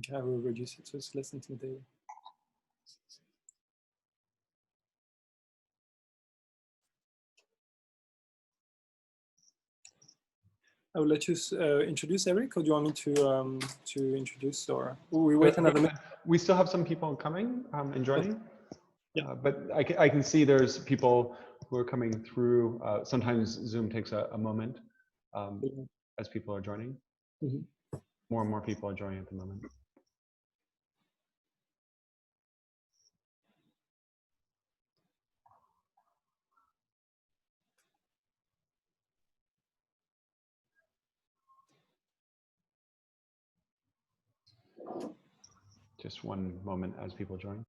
Okay, I will reduce it so it's less intimidating. I will let you introduce Eric, or do you want me to introduce, or we wait another minute? We still have some people coming and joining. Yeah. But I can see there's people who are coming through. Sometimes Zoom takes a moment as people are joining. Mm-hmm. More and more people are joining at the moment. Just one moment as people join.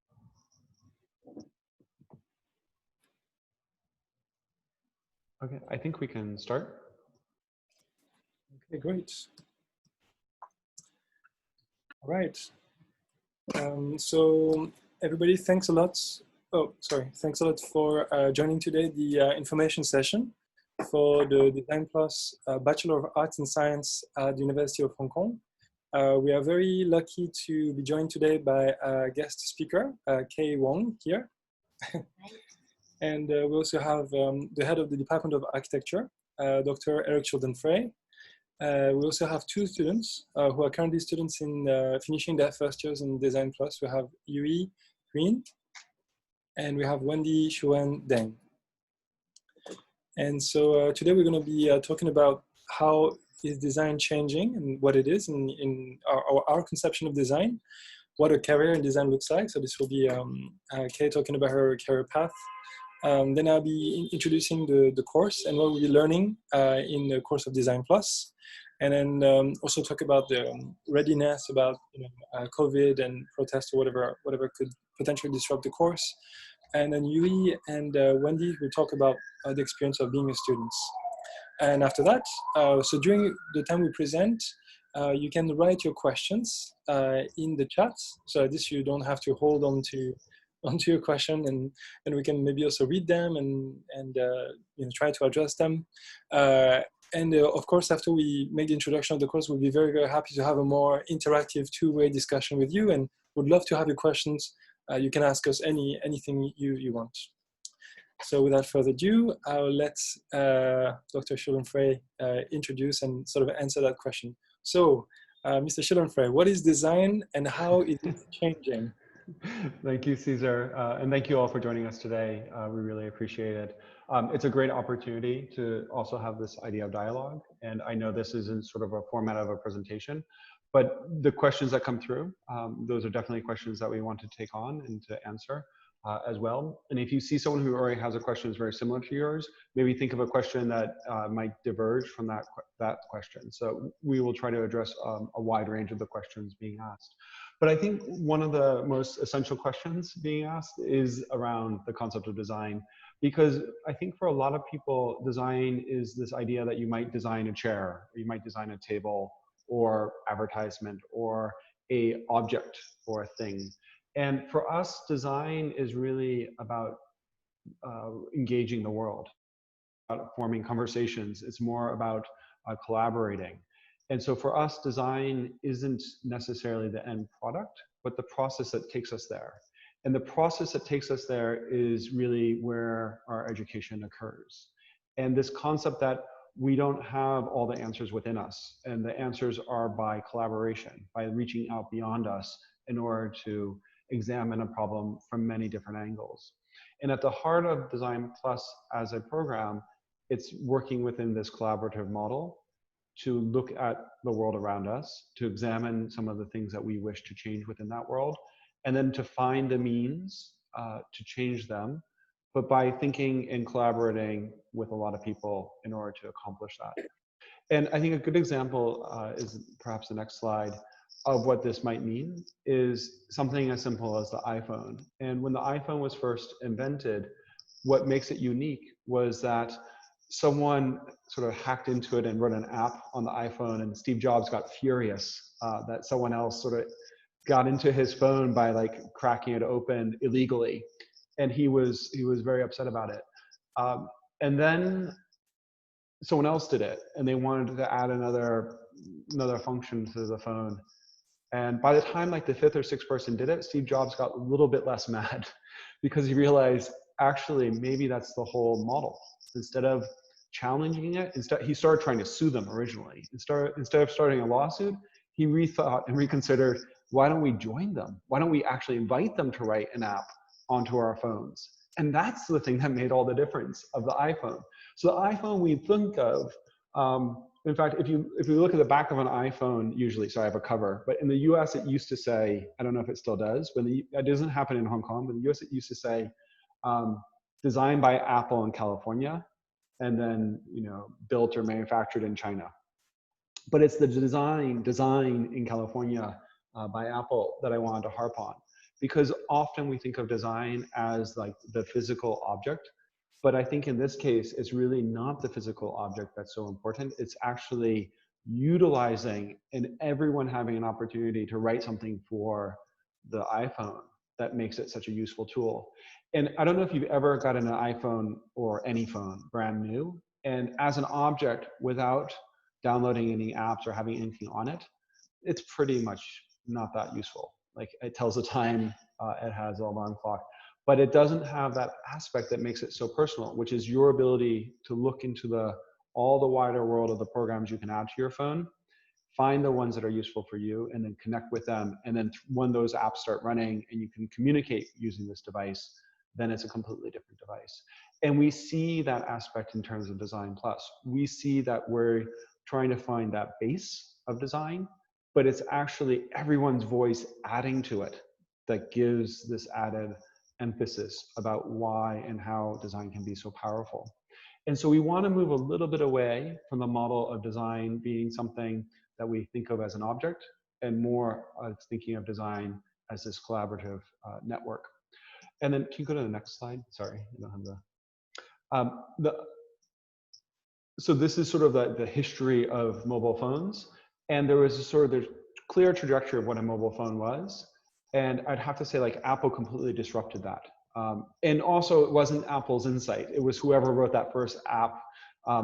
Okay, I think we can start. Okay, great. All right. So everybody, thanks a lot. Oh, sorry. Thanks a lot for joining today the information session for the Design Plus Bachelor of Arts and Science at the University of Hong Kong. We are very lucky to be joined today by a guest speaker, Kay Wong here. And we also have the head of the Department of Architecture, Dr. Eric Schulden-Frey. We also have two students who are currently students in finishing their first years in Design Plus. We have Yui Green and we have Wendy Xuan Deng. And so today we're going to be talking about how is design changing and what it is in our conception of design, what a career in design looks like. So this will be Kay talking about her career path. Then I'll be introducing the course and what we'll be learning in the course of Design Plus. And then also talk about the readiness about COVID and protests or whatever could potentially disrupt the course. And then Yui and Wendy will talk about the experience of being a student. And after that, so during the time we present, you can write your questions in the chat. So this you don't have to hold on to onto your question, and we can maybe also read them and try to address them. Of course, after we make the introduction of the course, we'll be very, very happy to have a more interactive two-way discussion with you, and would love to have your questions. You can ask us anything you want. So without further ado, I'll let Dr. Schulden-Frey introduce and sort of answer that question. So, Mr. Schulden-Frey, what is design and how is it changing? Thank you, Cesar, and thank you all for joining us today. We really appreciate it. It's a great opportunity to also have this idea of dialogue, and I know this isn't sort of a format of a presentation, but the questions that come through, those are definitely questions that we want to take on and to answer as well. And if you see someone who already has a question that's very similar to yours, maybe think of a question that might diverge from that question. So we will try to address a wide range of the questions being asked. But I think one of the most essential questions being asked is around the concept of design, because I think for a lot of people, design is this idea that you might design a chair, or you might design a table, or advertisement, or a object or a thing. And for us, design is really about engaging the world, about forming conversations. It's more about collaborating. And so for us, design isn't necessarily the end product, but the process that takes us there. And the process that takes us there is really where our education occurs. And this concept that we don't have all the answers within us, and the answers are by collaboration, by reaching out beyond us in order to examine a problem from many different angles. And at the heart of Design Plus as a program, it's working within this collaborative model to look at the world around us, to examine some of the things that we wish to change within that world, and then to find the means to change them, but by thinking and collaborating with a lot of people in order to accomplish that. And I think a good example is perhaps the next slide of what this might mean is something as simple as the iPhone. And when the iPhone was first invented, what makes it unique was that someone sort of hacked into it and wrote an app on the iPhone, and Steve Jobs got furious that someone else sort of got into his phone by like cracking it open illegally, and he was very upset about it. And then someone else did it, and they wanted to add another function to the phone, And by the time like the fifth or sixth person did it, Steve Jobs got a little bit less mad because he realized actually maybe that's the whole model. Instead of challenging it, he started trying to sue them originally. Instead of starting a lawsuit, he rethought and reconsidered, why don't we join them? Why don't we actually invite them to write an app onto our phones? And that's the thing that made all the difference of the iPhone. So the iPhone we think of, in fact, if you look at the back of an iPhone, usually, so I have a cover, but in the US it used to say, I don't know if it still does, but it doesn't happen in Hong Kong, but in the US it used to say, designed by Apple in California, and then built or manufactured in China. But it's the design in California by Apple that I wanted to harp on, because often we think of design as like the physical object, but I think in this case, it's really not the physical object that's so important. It's actually utilizing and everyone having an opportunity to write something for the iPhone that makes it such a useful tool. And I don't know if you've ever gotten an iPhone or any phone brand new, and as an object without downloading any apps or having anything on it, it's pretty much not that useful. Like it tells the time, it has an alarm clock, but it doesn't have that aspect that makes it so personal, which is your ability to look into all the wider world of the programs you can add to your phone, find the ones that are useful for you, and then connect with them. And then when those apps start running and you can communicate using this device, then it's a completely different device. And we see that aspect in terms of Design Plus. We see that we're trying to find that base of design, but it's actually everyone's voice adding to it that gives this added emphasis about why and how design can be so powerful. And so we want to move a little bit away from the model of design being something that we think of as an object, and more of thinking of design as this collaborative network. And then can you go to the next slide? Sorry, I don't have so this is sort of the history of mobile phones. And there was there's clear trajectory of what a mobile phone was. And I'd have to say like Apple completely disrupted that. And also it wasn't Apple's insight. It was whoever wrote that first app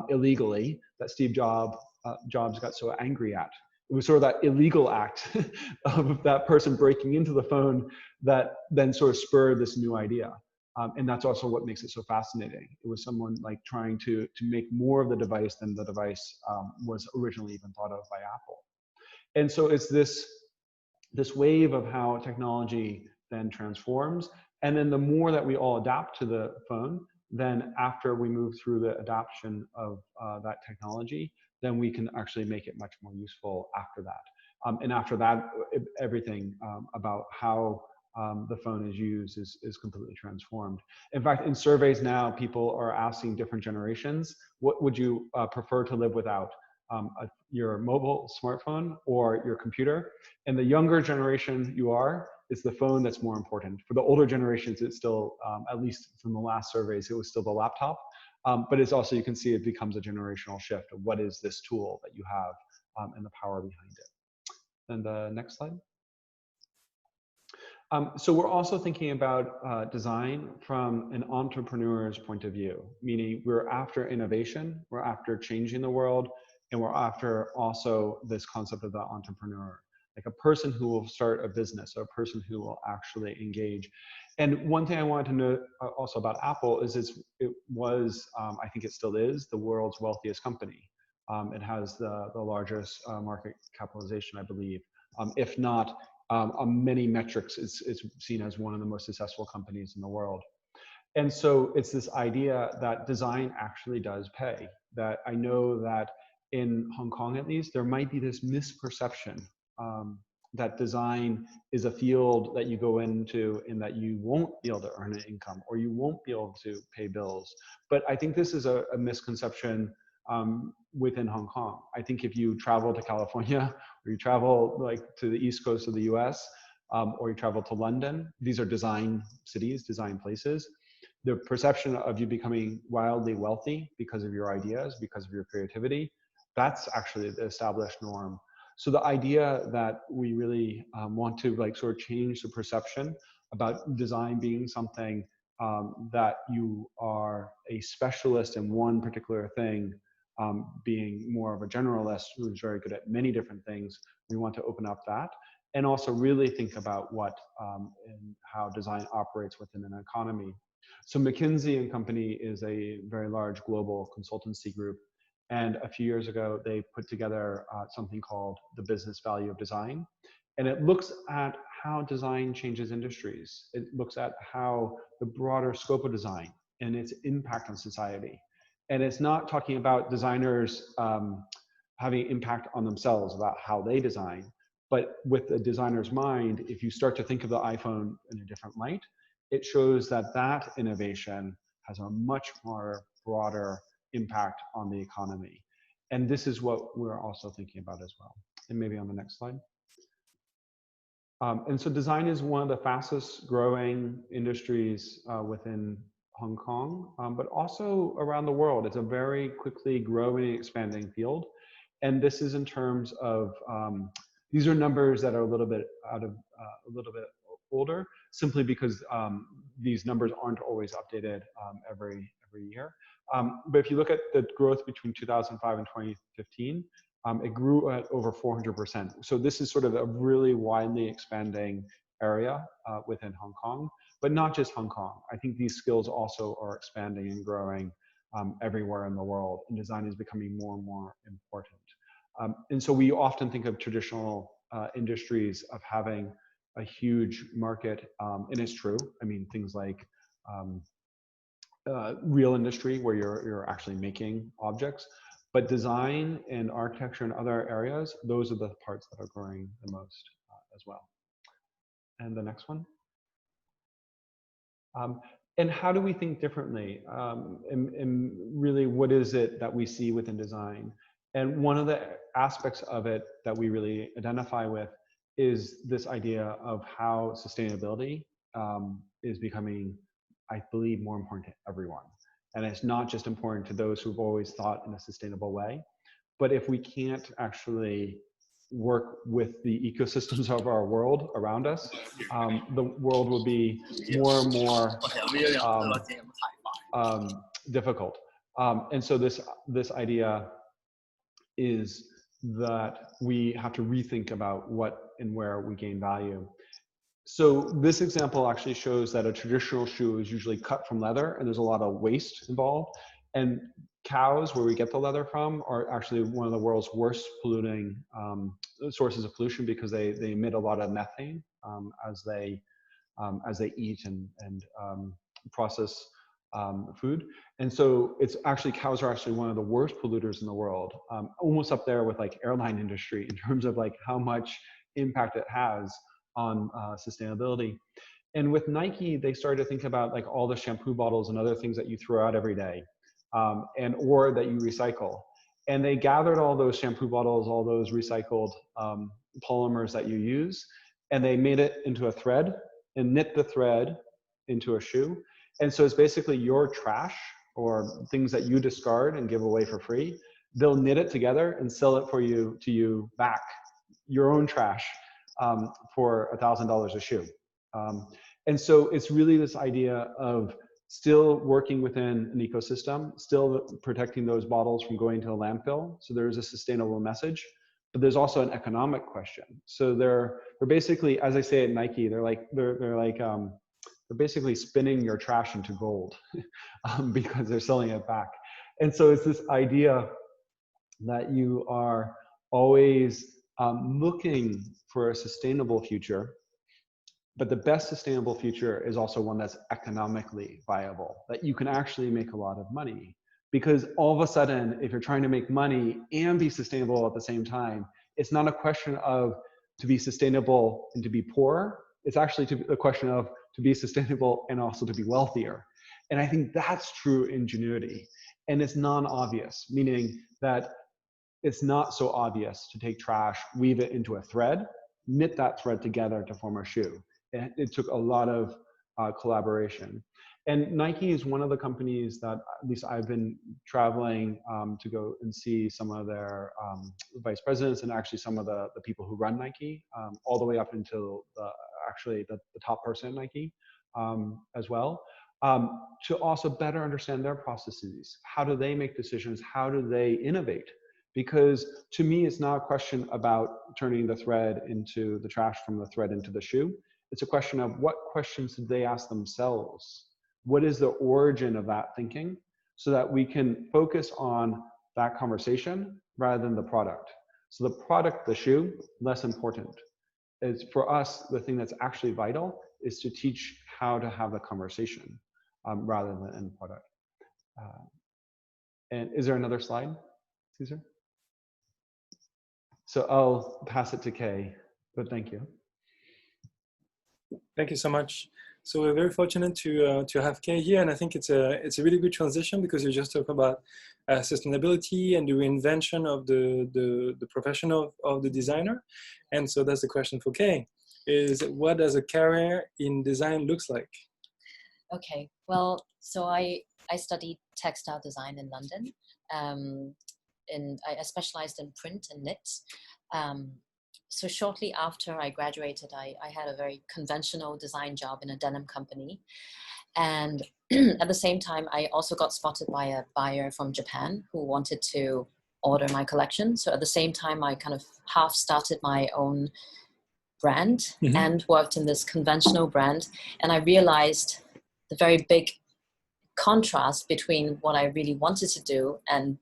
illegally that Steve Jobs got so angry at. It was sort of that illegal act of that person breaking into the phone that then sort of spurred this new idea. And that's also what makes it so fascinating. It was someone like trying to make more of the device than the device was originally even thought of by Apple. And so it's this wave of how technology then transforms. And then the more that we all adapt to the phone, then after we move through the adoption of that technology, then we can actually make it much more useful after that. And after that, everything about how the phone is used is completely transformed. In fact, in surveys now, people are asking different generations, what would you prefer to live without? Your mobile smartphone or your computer? And the younger generation you are, it's the phone that's more important. For the older generations, it's still, at least from the last surveys, it was still the laptop. But it's also, you can see it becomes a generational shift of what is this tool that you have and the power behind it. And the next slide. So we're also thinking about design from an entrepreneur's point of view, meaning we're after innovation, we're after changing the world, and we're after also this concept of the entrepreneur, like a person who will start a business, or a person who will actually engage. And one thing I wanted to note also about Apple is it was, I think it still is, the world's wealthiest company. It has the largest market capitalization, I believe. If not, on many metrics, it's seen as one of the most successful companies in the world. And so it's this idea that design actually does pay. That I know that in Hong Kong, at least, there might be this misperception that design is a field that you go into and that you won't be able to earn an income, or you won't be able to pay bills. But I think this is a misconception within Hong Kong. I think if you travel to California, or you travel like to the East Coast of the US, or you travel to London, these are design cities, design places. The perception of you becoming wildly wealthy because of your ideas, because of your creativity, that's actually the established norm. So the idea that we really want to like sort of change the perception about design being something that you are a specialist in one particular thing, being more of a generalist who's very good at many different things, we want to open up that. and also really think about what and how design operates within an economy. So McKinsey and Company is a very large global consultancy group. And a few years ago, they put together something called the business value of design. And it looks at how design changes industries. It looks at how the broader scope of design and its impact on society. And it's not talking about designers having impact on themselves about how they design, but with the designer's mind, if you start to think of the iPhone in a different light, it shows that that innovation has a much more broader impact on the economy. And this is what we're also thinking about as well. And maybe on the next slide. And so design is one of the fastest growing industries within Hong Kong, but also around the world. It's a very quickly growing, expanding field. And this is in terms of, these are numbers that are a little bit a little bit older, simply because these numbers aren't always updated every year. But if you look at the growth between 2005 and 2015, it grew at over 400%. So this is sort of a really widely expanding area within Hong Kong, but not just Hong Kong. I think these skills also are expanding and growing everywhere in the world, and design is becoming more and more important. And so we often think of traditional industries of having a huge market, and it's true. I mean, things like real industry where you're actually making objects, but design and architecture and other areas, those are the parts that are growing the most as well. And the next one. And how do we think differently? And really, what is it that we see within design? And one of the aspects of it that we really identify with is this idea of how sustainability is becoming, I believe, more important to everyone. And it's not just important to those who've always thought in a sustainable way, but if we can't actually work with the ecosystems of our world around us, the world will be more and more difficult. And so this idea is that we have to rethink about what and where we gain value. So this example actually shows that a traditional shoe is usually cut from leather, and there's a lot of waste involved. And cows, where we get the leather from, are actually one of the world's worst polluting sources of pollution, because they emit a lot of methane as they eat and process food. And so it's actually, cows are actually one of the worst polluters in the world, almost up there with like airline industry in terms of like how much impact it has on sustainability. And with Nike, they started to think about like all the shampoo bottles and other things that you throw out every day, or that you recycle. And they gathered all those shampoo bottles, all those recycled polymers that you use, and they made it into a thread and knit the thread into a shoe. And so it's basically your trash or things that you discard and give away for free. They'll knit it together and sell it for you back, your own trash, for $1,000 a shoe. And so it's really this idea of still working within an ecosystem, still protecting those bottles from going to a landfill. So there's a sustainable message, but there's also an economic question. So they're basically, as I say at Nike, they're basically spinning your trash into gold because they're selling it back. And so it's this idea that you are always looking for a sustainable future, but the best sustainable future is also one that's economically viable, that you can actually make a lot of money. Because all of a sudden, if you're trying to make money and be sustainable at the same time, it's not a question of to be sustainable and to be poor. It's actually a question of to be sustainable and also to be wealthier. And I think that's true ingenuity. And it's non-obvious, meaning that it's not so obvious to take trash, weave it into a thread, knit that thread together to form a shoe. It took a lot of collaboration. And Nike is one of the companies that, at least I've been traveling to go and see some of their vice presidents and actually some of the people who run Nike, all the way up until the top person at Nike as well, to also better understand their processes. How do they make decisions? How do they innovate? Because to me, it's not a question about turning the thread into the trash from the thread into the shoe. It's a question of what questions did they ask themselves? What is the origin of that thinking, so that we can focus on that conversation rather than the product. So the product, the shoe, less important. It's for us, the thing that's actually vital is to teach how to have a conversation rather than the end product. And is there another slide, Caesar? So I'll pass it to Kay, but thank you. Thank you so much. So we're very fortunate to have Kay here, and I think it's a really good transition, because you just talk about sustainability and the reinvention of the profession of the designer. And so that's the question for Kay, is what does a career in design looks like? Okay, well, so I studied textile design in London. I specialized in print and knit. So shortly after I graduated, I had a very conventional design job in a denim company. And at the same time, I also got spotted by a buyer from Japan who wanted to order my collection. So at the same time, I kind of half started my own brand and worked in this conventional brand. And I realized the very big contrast between what I really wanted to do and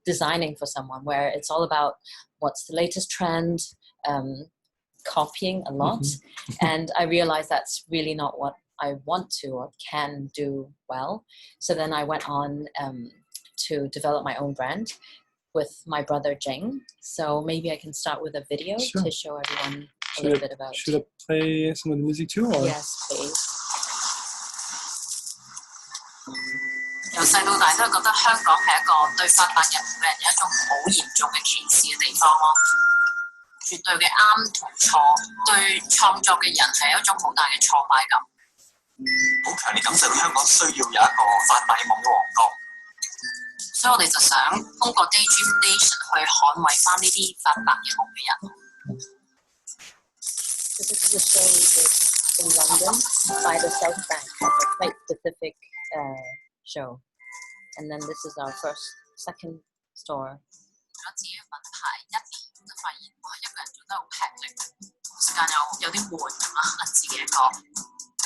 designing for someone, where it's all about what's the latest trend, copying a lot. And I realized that's really not what I want to or can do well. So then I went on to develop my own brand with my brother Jing. So maybe I can start with a video to show everyone a little bit about. Should I play some of the music too? Or? Yes, please. 由細到大都係覺得香港係一個對發達人嘅人有一種好嚴重嘅歧視嘅地方咯。絕對嘅啱同錯，對創作嘅人係一種好大嘅挫敗感。好強烈感受到香港需要有一個發大夢嘅王國。所以我哋就想通過 Daydream Nation 去捍衛翻呢啲發白日夢嘅人。So this is a show we did in London by the South Bank. It's a quite specific show. And then this is our second store. 做咗自己嘅品牌1年，就發現哇，一個人做得好吃力，時間有啲悶咁啦，自己一個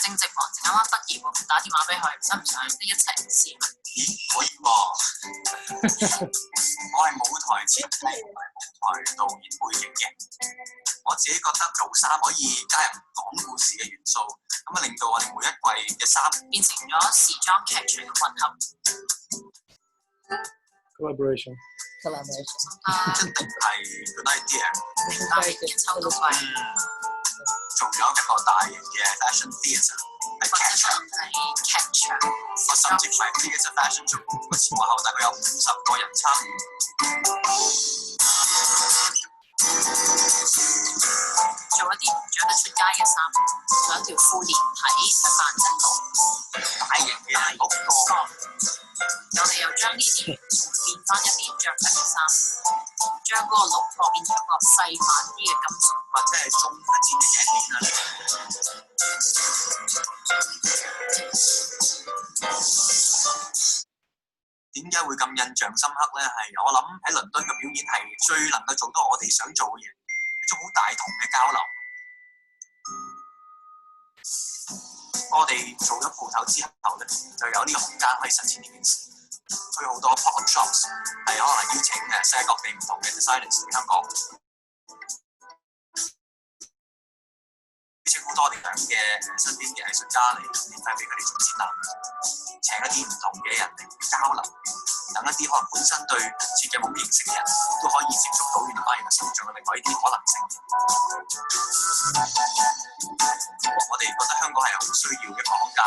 正值忙，啱啱畢業喎，打電話俾佢，想唔想一齊試？咦，可以喎！我係舞台設計同埋舞台導演背景嘅，我自己覺得做衫可以加入講故事嘅元素，咁啊令到我哋每一季嘅衫變成咗時裝劇場嘅混合。Collaboration. 一定係 good idea， 但係要抽到貴。做咗一個大型嘅 fashion theatre， 係劇場，我甚至唔係 theatre fashion 做，前後大概有50個人參與。做一啲唔着得出街嘅衫，兩條褲連體去扮真路，大型嘅屋個。我哋又將呢啲元素變翻一啲着緊嘅衫，將嗰個輪廓變咗一個細慢啲嘅金屬，或者係中一箭嘅頸鏈啊。點解會咁印象深刻咧？係我諗喺倫敦嘅表演係最能夠做到我哋想做嘅嘢，一種好大同嘅交流。我哋做咗鋪頭之後咧，就有呢個空間可以實踐呢件事。去好多 pop up shops， 係可能邀請世界各地唔同嘅 designers 嚟香港，邀請好多我哋嘅身邊嘅藝術家嚟免費俾佢哋做展覽，請一啲唔同嘅人嚟交流，等一啲可能本身對設計冇認識嘅人都可以接觸到原來生活上嘅另外一啲可能性。我哋覺得香港係好需要一個空間。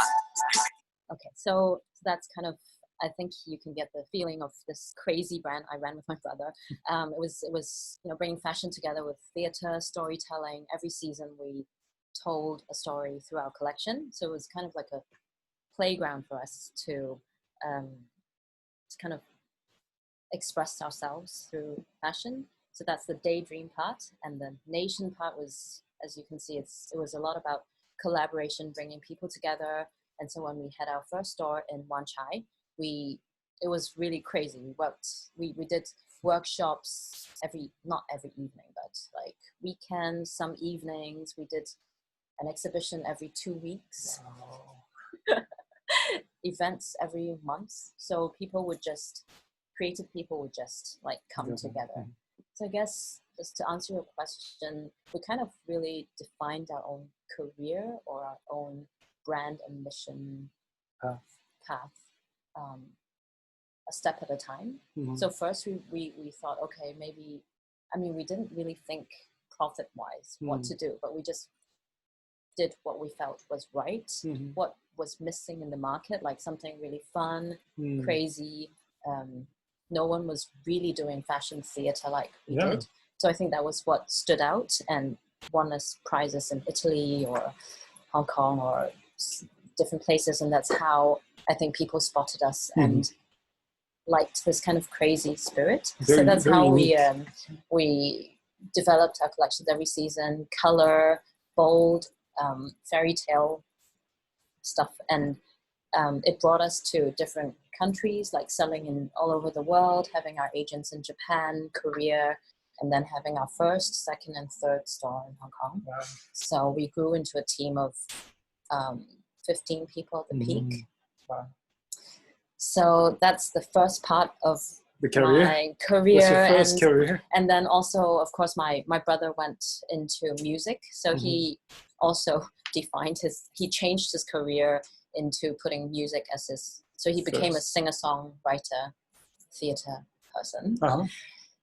Okay, so that's kind of, I think you can get the feeling of this crazy brand I ran with my brother. It was bringing fashion together with theater, storytelling. Every season we told a story through our collection. So it was kind of like a playground for us to kind of express ourselves through fashion. So that's the daydream part. And the nation part was, as you can see, it was a lot about collaboration, bringing people together. And so when we had our first store in Wan Chai, we it was really crazy. We did workshops not every evening, but like weekends, some evenings. We did an exhibition every 2 weeks. Wow. Events every month. So creative people would just like come together. So I guess just to answer your question, we kind of really defined our own career or our own brand and mission path a step at a time. So first we thought, okay, maybe, I mean, we didn't really think profit-wise what to do, but we just did what we felt was right, what was missing in the market, like something really fun, crazy. No one was really doing fashion theater like we did. So I think that was what stood out and won us prizes in Italy or Hong Kong or different places. And that's how I think people spotted us and liked this kind of crazy spirit. So that's how we developed our collections every season, color, bold, fairy tale stuff. And it brought us to different countries, like selling in all over the world, having our agents in Japan, Korea, and then having our first, second, and third store in Hong Kong. Wow. So we grew into a team of 15 people at the peak. Wow. So that's the first part of the career. My career. What's your first career? And then also, of course, my brother went into music. So he also he changed his career into putting music as his, so he became a singer-songwriter, theater person.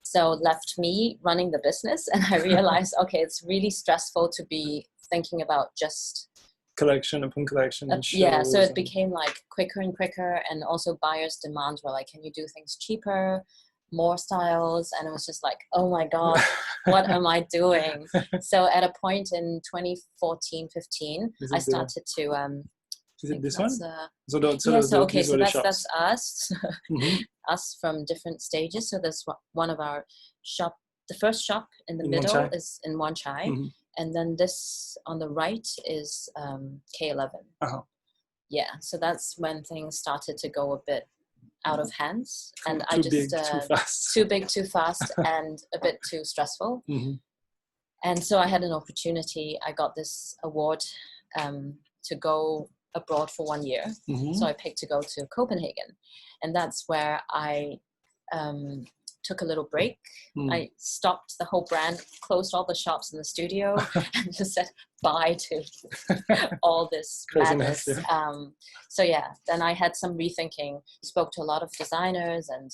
So left me running the business, and I realized, okay, it's really stressful to be thinking about just collection upon collection. So it became like quicker and quicker, and also buyers' demands were like, can you do things cheaper, more styles? And it was just like, oh my God, what am I doing? So at a point in 2014-15, I started to is it this one? That's us. Us from different stages. So there's one of our shop. The first shop in the middle is in Wan Chai, and then this on the right is K11. Yeah, so that's when things started to go a bit out of hands, and too big, too fast, and a bit too stressful. And so I had an opportunity. I got this award to go abroad for 1 year. So I picked to go to Copenhagen, and that's where I took a little break. I stopped the whole brand, closed all the shops in the studio, and just said bye to all this madness. So yeah, then I had some rethinking, spoke to a lot of designers and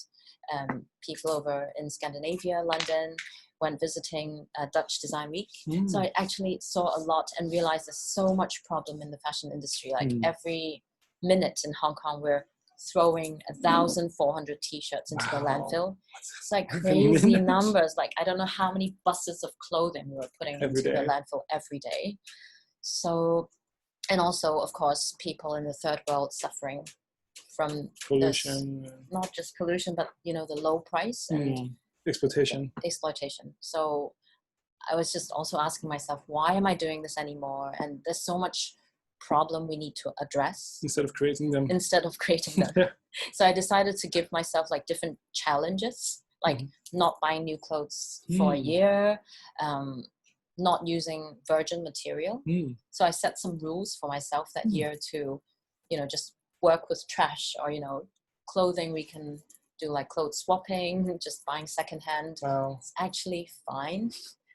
people over in Scandinavia, London, went visiting Dutch Design Week. So I actually saw a lot and realized there's so much problem in the fashion industry. Like every minute in Hong Kong, we're throwing 1,400 t-shirts into the landfill. It's like crazy numbers. Like, I don't know how many buses of clothing we were putting into the landfill every day. So, and also, of course, people in the third world suffering from pollution, not just pollution, but, you know, the low price and exploitation. So I was just also asking myself, why am I doing this anymore? And there's so much problem we need to address instead of creating them. So I decided to give myself like different challenges, like not buying new clothes for a year, not using virgin material. So I set some rules for myself that year to, you know, just work with trash, or, you know, clothing we can do like clothes swapping, just buying secondhand. It's actually fine.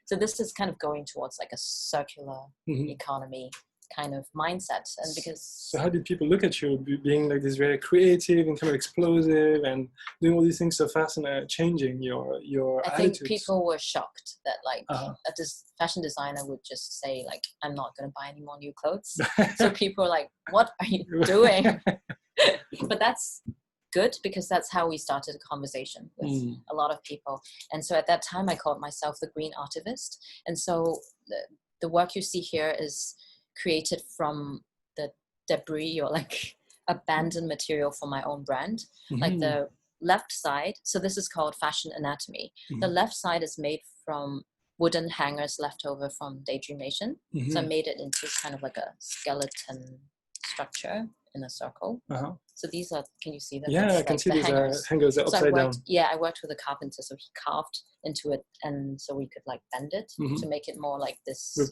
So this is kind of going towards like a circular economy kind of mindset. And because so how did people look at you being like this very creative and kind of explosive and doing all these things so fast and changing your I attitudes? think people were shocked that like fashion designer would just say like, I'm not going to buy any more new clothes. So people were like, what are you doing? But that's good, because that's how we started a conversation with a lot of people. And so at that time I called myself the green artivist. And so the work you see here is created from the debris or like abandoned material for my own brand. Like the left side, so this is called fashion anatomy. The left side is made from wooden hangers left over from Daydream Nation. So I made it into kind of like a skeleton structure in a circle. Uh-huh. So these are, can you see that? Yeah, that's I can like see the these hangers. hangers So upside down. Yeah, I worked with a carpenter, so he carved into it, and so we could like bend it to make it more like this Rib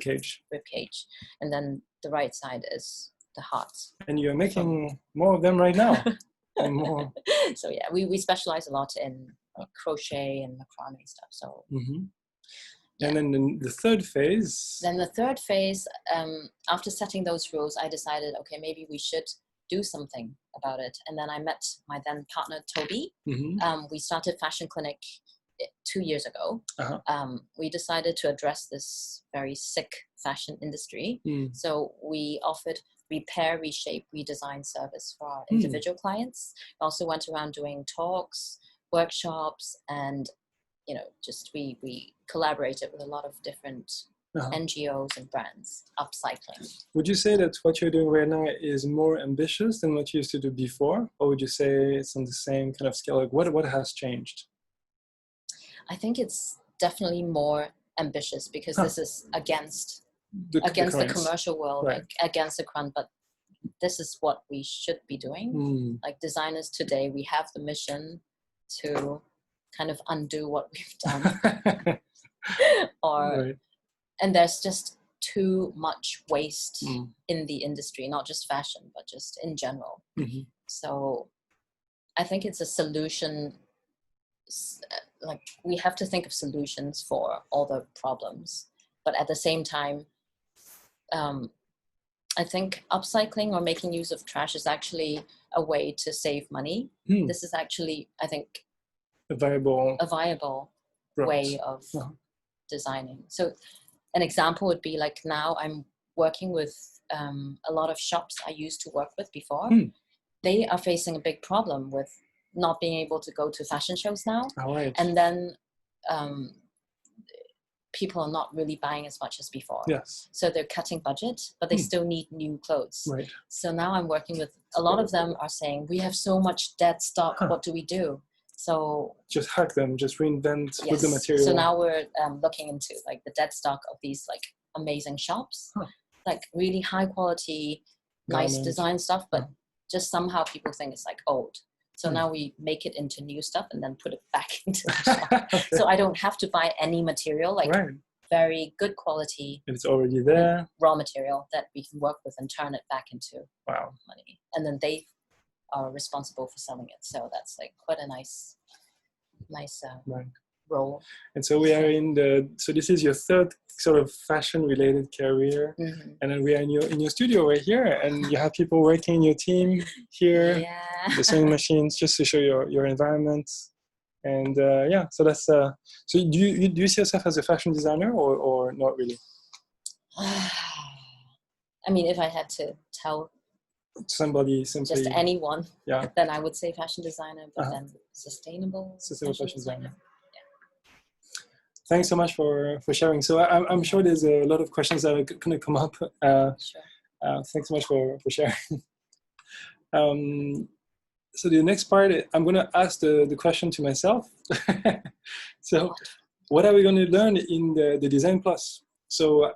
cage. And then the right side is the hearts. And you're making more of them right now. More. So yeah, we specialize a lot in crochet and macrame stuff. So. Yeah. And then the third phase. Then the third phase, after setting those rules, I decided, okay, maybe we should do something about it. And then I met my then partner, Toby. We started Fashion Clinic 2 years ago. We decided to address this very sick fashion industry. So we offered repair, reshape, redesign service for our individual clients. We also went around doing talks, workshops, and just we collaborated with a lot of different NGOs and brands, upcycling. Would you say that what you're doing right now is more ambitious than what you used to do before? Or would you say it's on the same kind of scale? Like what has changed? I think it's definitely more ambitious because this is against the commercial world, right. Against the current, but this is what we should be doing. Like designers today, we have the mission to kind of undo what we've done. And there's just too much waste in the industry, not just fashion, but just in general. So I think it's a solution, like we have to think of solutions for all the problems, but at the same time, I think upcycling or making use of trash is actually a way to save money. This is actually, I think, a viable way of designing. So an example would be like now I'm working with a lot of shops I used to work with before. They are facing a big problem with not being able to go to fashion shows now. And then people are not really buying as much as before. So they're cutting budget, but they still need new clothes. So now I'm working with a lot of them are saying, we have so much dead stock, what do we do? So just hack them, just reinvent with the material. So now we're looking into like the dead stock of these like amazing shops, like really high quality, nice design stuff, but just somehow people think it's like old. So now we make it into new stuff and then put it back into the shop. So I don't have to buy any material, like very good quality. It's already there. Raw material that we can work with and turn it back into money. And then they are responsible for selling it. So that's like quite a nice role. And so we are so this is your third sort of fashion related career. And then we are in your studio right here, and you have people working in your team here, the sewing machines, just to show your environment. And so that's so do you see yourself as a fashion designer or not really? I mean, if I had to tell somebody simply just anyone, then I would say fashion designer, but then sustainable fashion designer. Thanks so much for sharing. So I'm sure there's a lot of questions that are going to come up. Thanks so much for sharing. So the next part, I'm going to ask the question to myself. So what are we going to learn in the Design Plus? So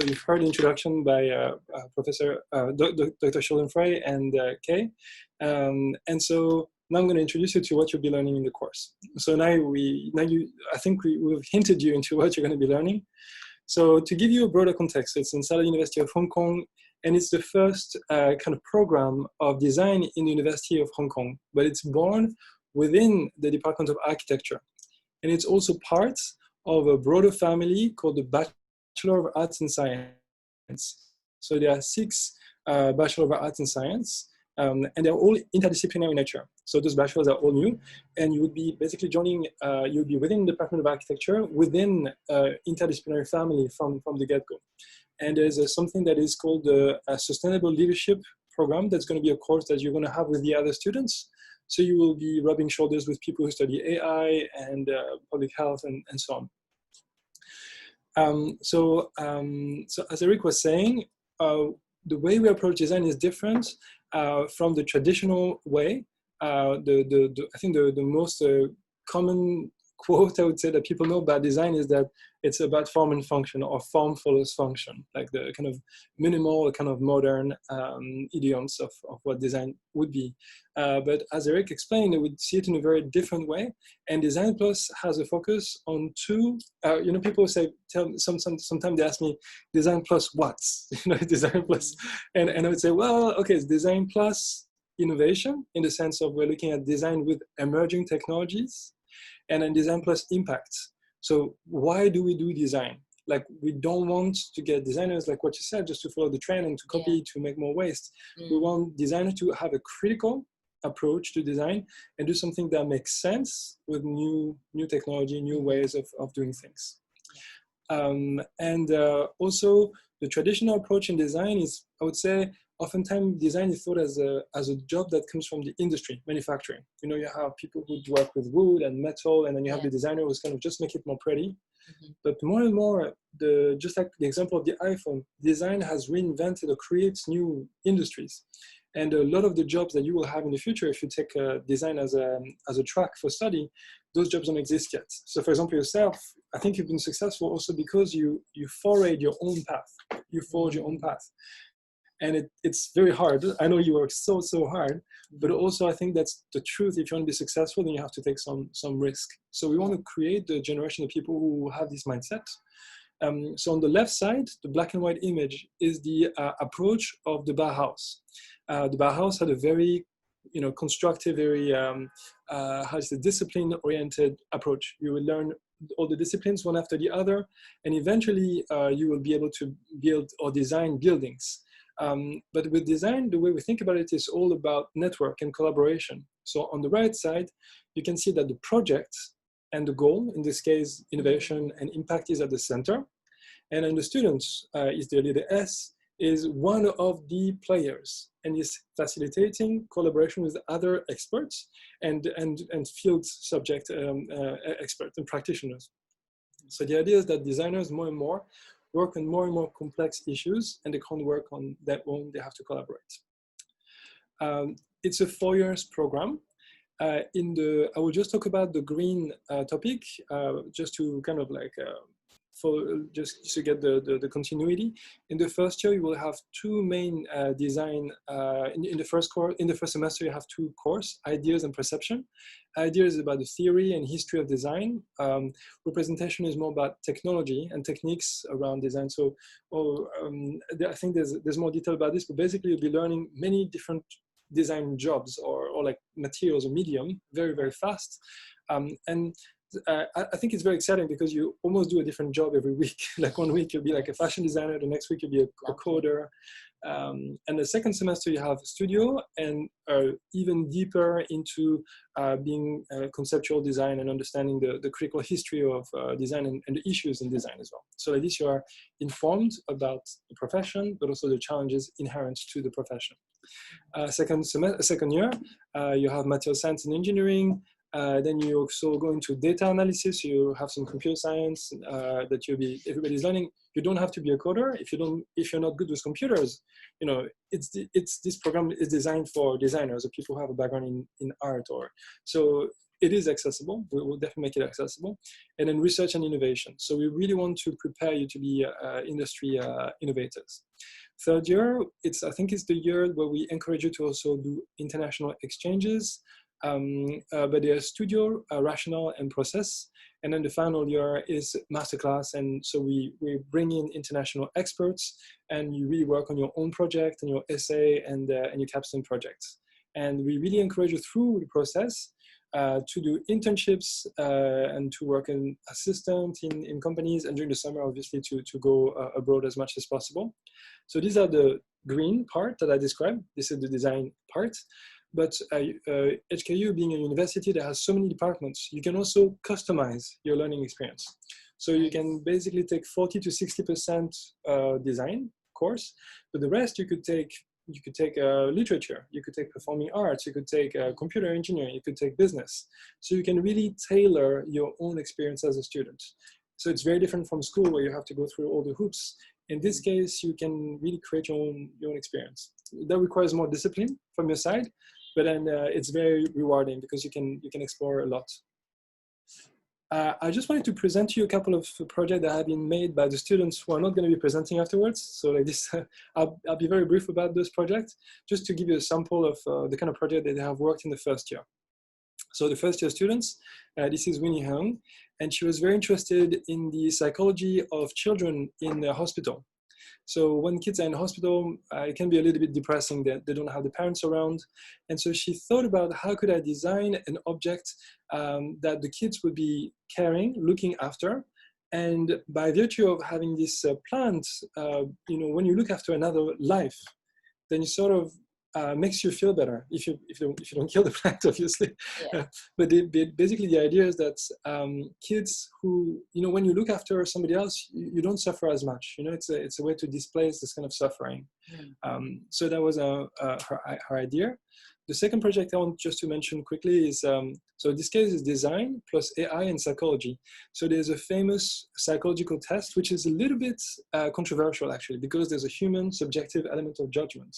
you've heard the introduction by Professor Dr. Schuldenfrey and Kay. And so now I'm going to introduce you to what you'll be learning in the course. So I think we've hinted you into what you're going to be learning. So to give you a broader context, it's inside the University of Hong Kong, and it's the first kind of program of design in the University of Hong Kong, but it's born within the Department of Architecture. And it's also part of a broader family called the Bachelor of Arts and Science. So there are 6 Bachelor of Arts and Science, and they're all interdisciplinary in nature. So those bachelors are all new, and you would be basically joining, you'll be within the Department of Architecture, within interdisciplinary family from the get-go. And there's something that is called the Sustainable Leadership Program that's going to be a course that you're going to have with the other students. So you will be rubbing shoulders with people who study AI and public health and so on. So as Eric was saying, the way we approach design is different from the traditional way. I think the most common quote I would say that people know about design is that it's about form and function, or form follows function, like the kind of minimal, kind of modern idioms of what design would be. But as Eric explained, we see it in a very different way. And Design Plus has a focus on two, people say, sometimes they ask me, Design Plus what? Design Plus. And I would say, well, okay, it's Design Plus innovation, in the sense of we're looking at design with emerging technologies, and then Design Plus impact. So why do we do design? Like, we don't want to get designers, like what you said, just to follow the trend and to copy, to make more waste. We want designers to have a critical approach to design and do something that makes sense with new technology, new ways of doing things. Also, the traditional approach in design is, I would say, oftentimes design is thought as a job that comes from the industry, manufacturing. You have people who work with wood and metal, and then you have the designer who's kind of just make it more pretty. But more and more, just like the example of the iPhone, design has reinvented or creates new industries. And a lot of the jobs that you will have in the future, if you take design as a track for study, those jobs don't exist yet. So for example, yourself, I think you've been successful also because you forayed your own path. You forged your own path. And it's very hard. I know you work so hard, but also I think that's the truth. If you want to be successful, then you have to take some risk. So we want to create the generation of people who have this mindset. So on the left side, the black and white image is the approach of the Bauhaus. The Bauhaus had a very, constructive, very, discipline-oriented approach. You will learn all the disciplines one after the other, and eventually you will be able to build or design buildings. But with design, the way we think about it is all about network and collaboration. So on the right side, you can see that the project and the goal, in this case, innovation and impact, is at the center. And then the students, is the leader S, is one of the players and is facilitating collaboration with other experts and field subject experts and practitioners. So the idea is that designers more and more work on more and more complex issues, and they can't work on their own, they have to collaborate. It's a 4-year program. I will just talk about the green topic, just to kind of like, just to get the continuity. In the first year, you will have 2 main design, in the first semester, you have 2 courses, ideas and perception. Ideas is about the theory and history of design. Representation is more about technology and techniques around design. So I think there's more detail about this, but basically you'll be learning many different design jobs or like materials or medium very, very fast. I think it's very exciting because you almost do a different job every week. Like one week you'll be like a fashion designer, the next week you'll be a coder. And the second semester you have studio and even deeper into being conceptual design and understanding the critical history of design and the issues in design as well. So like this, you are informed about the profession, but also the challenges inherent to the profession. Second year, you have material science and engineering. Then you also go into data analysis. You have some computer science that everybody's learning. You don't have to be a coder if you're not good with computers. This program is designed for designers or people who have a background in art so it is accessible. We will definitely make it accessible. And then research and innovation. So we really want to prepare you to be industry innovators. Third year, I think it's the year where we encourage you to also do international exchanges. But there's studio, rationale, and process. And then the final year is masterclass. And so we bring in international experts, and you really work on your own project and your essay and your capstone projects. And we really encourage you through the process to do internships and to work as assistant in companies, and during the summer, obviously, to go abroad as much as possible. So these are the green part that I described. This is the design part. But HKU being a university that has so many departments, you can also customize your learning experience. So you can basically take 40 to 60% design course, but the rest you could take literature, you could take performing arts, you could take computer engineering, you could take business. So you can really tailor your own experience as a student. So it's very different from school where you have to go through all the hoops. In this case, you can really create your own experience. That requires more discipline from your side, but then it's very rewarding because you can explore a lot. I just wanted to present to you a couple of projects that have been made by the students who are not going to be presenting afterwards. So like this, I'll be very brief about those projects, just to give you a sample of the kind of project that they have worked in the first year. So the first year students, this is Winnie Hung, and she was very interested in the psychology of children in the hospital. So when kids are in hospital, it can be a little bit depressing that they don't have the parents around. And so she thought about how could I design an object that the kids would be caring, looking after. And by virtue of having this plant, you know, when you look after another life, then you sort of makes you feel better if you don't kill the plant, obviously. Yeah. But basically the idea is that kids who, you know, when you look after somebody else, you don't suffer as much. You know, it's a way to displace this kind of suffering. So that was her idea. The second project I want just to mention quickly is, so in this case is design plus AI and psychology. So there's a famous psychological test, which is a little bit controversial actually, because there's a human subjective element of judgment,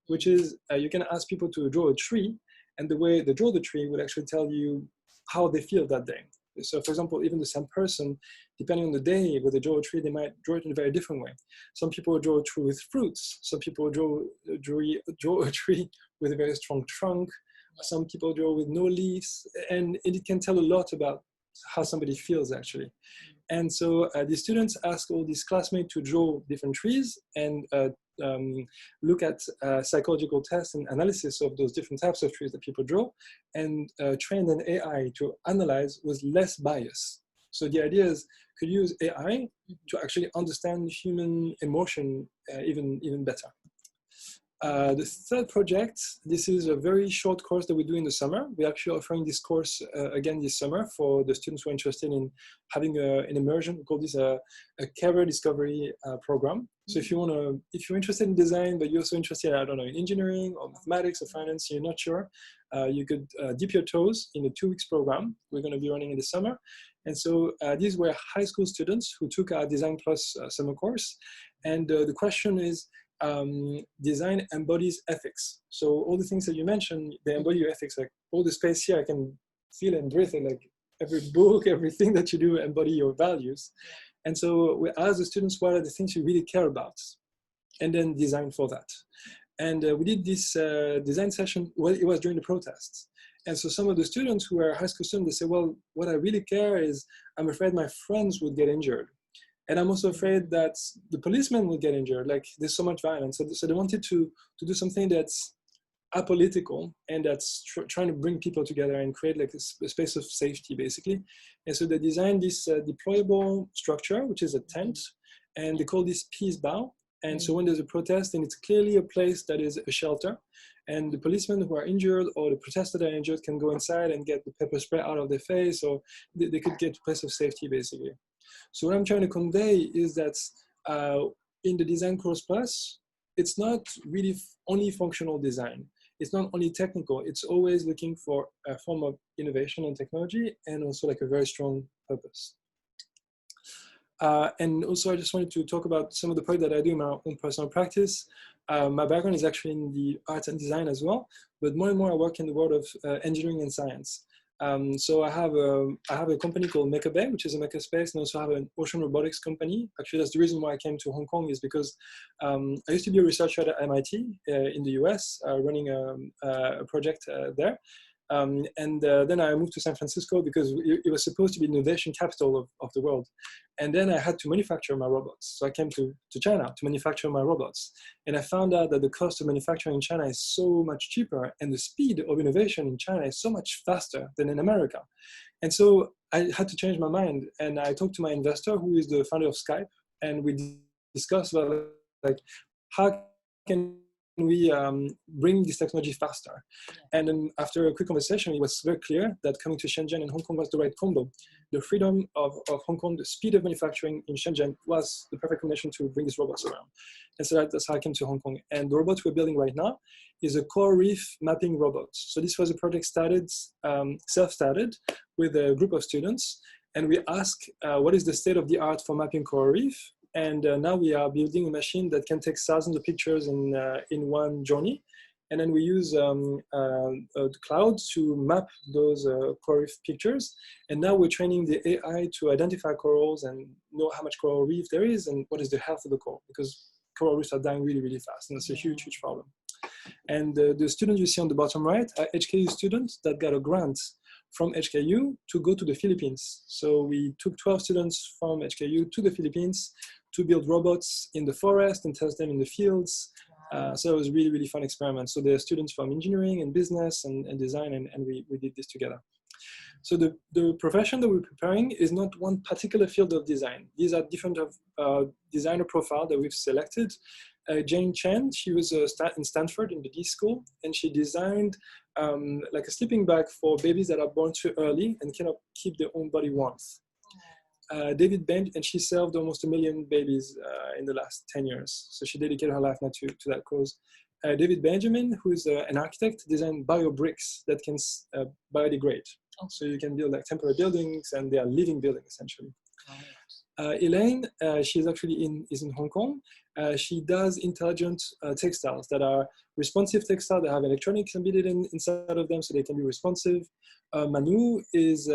which is you can ask people to draw a tree, and the way they draw the tree would actually tell you how they feel that day. So for example, even the same person, depending on the day where they draw a tree, they might draw it in a very different way. Some people draw a tree with fruits. Some people draw a tree with a very strong trunk. Some people draw with no leaves. And it can tell a lot about how somebody feels actually. And so the students ask all these classmates to draw different trees and look at psychological tests and analysis of those different types of trees that people draw, and train an AI to analyze with less bias. So the idea is, could use AI to actually understand human emotion even better. The third project, this is a very short course that we do in the summer. We're actually offering this course again this summer for the students who are interested in having an immersion. We call this a career discovery program. So if you're interested in design, but you're also interested, I don't know, in engineering or mathematics or finance, you're not sure, you could dip your toes in a 2 weeks program we're going to be running in the summer. And so these were high school students who took our Design Plus summer course. And the question is, design embodies ethics. So all the things that you mentioned, they embody your ethics. Like all the space here, I can feel and breathe it. Like every book, everything that you do embody your values. And so we ask the students, what are the things you really care about? And then design for that. And we did this design session, well, it was during the protests. And so some of the students who are high school students, they say, well, what I really care is I'm afraid my friends would get injured. And I'm also afraid that the policemen will get injured. Like there's so much violence. So they wanted to do something that's apolitical and that's trying to bring people together and create like a space of safety, basically. And so they designed this deployable structure, which is a tent, and they call this peace bow. And so when there's a protest, then it's clearly a place that is a shelter. And the policemen who are injured or the protesters that are injured can go inside and get the pepper spray out of their face, or they could get to a place of safety, basically. So what I'm trying to convey is that in the Design Course Plus, it's not really only functional design. It's not only technical. It's always looking for a form of innovation and technology, and also like a very strong purpose. And also I just wanted to talk about some of the projects that I do in my own personal practice. My background is actually in the arts and design as well, but more and more I work in the world of engineering and science. So I have a company called Makerbay, which is a makerspace, and also have an ocean robotics company. Actually, that's the reason why I came to Hong Kong, is because I used to be a researcher at MIT in the US, running a project there. Then I moved to San Francisco because it was supposed to be the innovation capital of the world. And then I had to manufacture my robots. So I came to China to manufacture my robots. And I found out that the cost of manufacturing in China is so much cheaper, and the speed of innovation in China is so much faster than in America. And so I had to change my mind. And I talked to my investor, who is the founder of Skype, and we discussed about like, how can we bring this technology faster? And then after a quick conversation, it was very clear that coming to Shenzhen and Hong Kong was the right combo. The freedom of Hong Kong, the speed of manufacturing in Shenzhen was the perfect combination to bring these robots around. And so that's how I came to Hong Kong. And the robot we're building right now is a coral reef mapping robot. So this was a project started, self-started with a group of students. And we asked, what is the state of the art for mapping coral reef? And now we are building a machine that can take thousands of pictures in one journey. and then we use cloud to map those coral reef pictures. And now we're training the AI to identify corals and know how much coral reef there is and what is the health of the coral, because coral reefs are dying really, really fast, and it's a huge, huge problem. And the students you see on the bottom right are HKU students that got a grant from HKU to go to the Philippines. So we took 12 students from HKU to the Philippines to build robots in the forest and test them in the fields. So it was a really, really fun experiment. So they're students from engineering and business and design, and we did this together. So the profession that we're preparing is not one particular field of design. These are different designer profile that we've selected. Jane Chen, she was in Stanford in the D school, and she designed like a sleeping bag for babies that are born too early and cannot keep their own body warmth. David Benj, and she served almost 1 million babies in the last 10 years. So she dedicated her life now to that cause. David Benjamin, who is an architect, designed bio bricks that can biodegrade. So you can build like temporary buildings, and they are living buildings essentially. Elaine, she's actually is in Hong Kong. She does intelligent textiles that are responsive textiles that have electronics embedded inside of them so they can be responsive. Manu is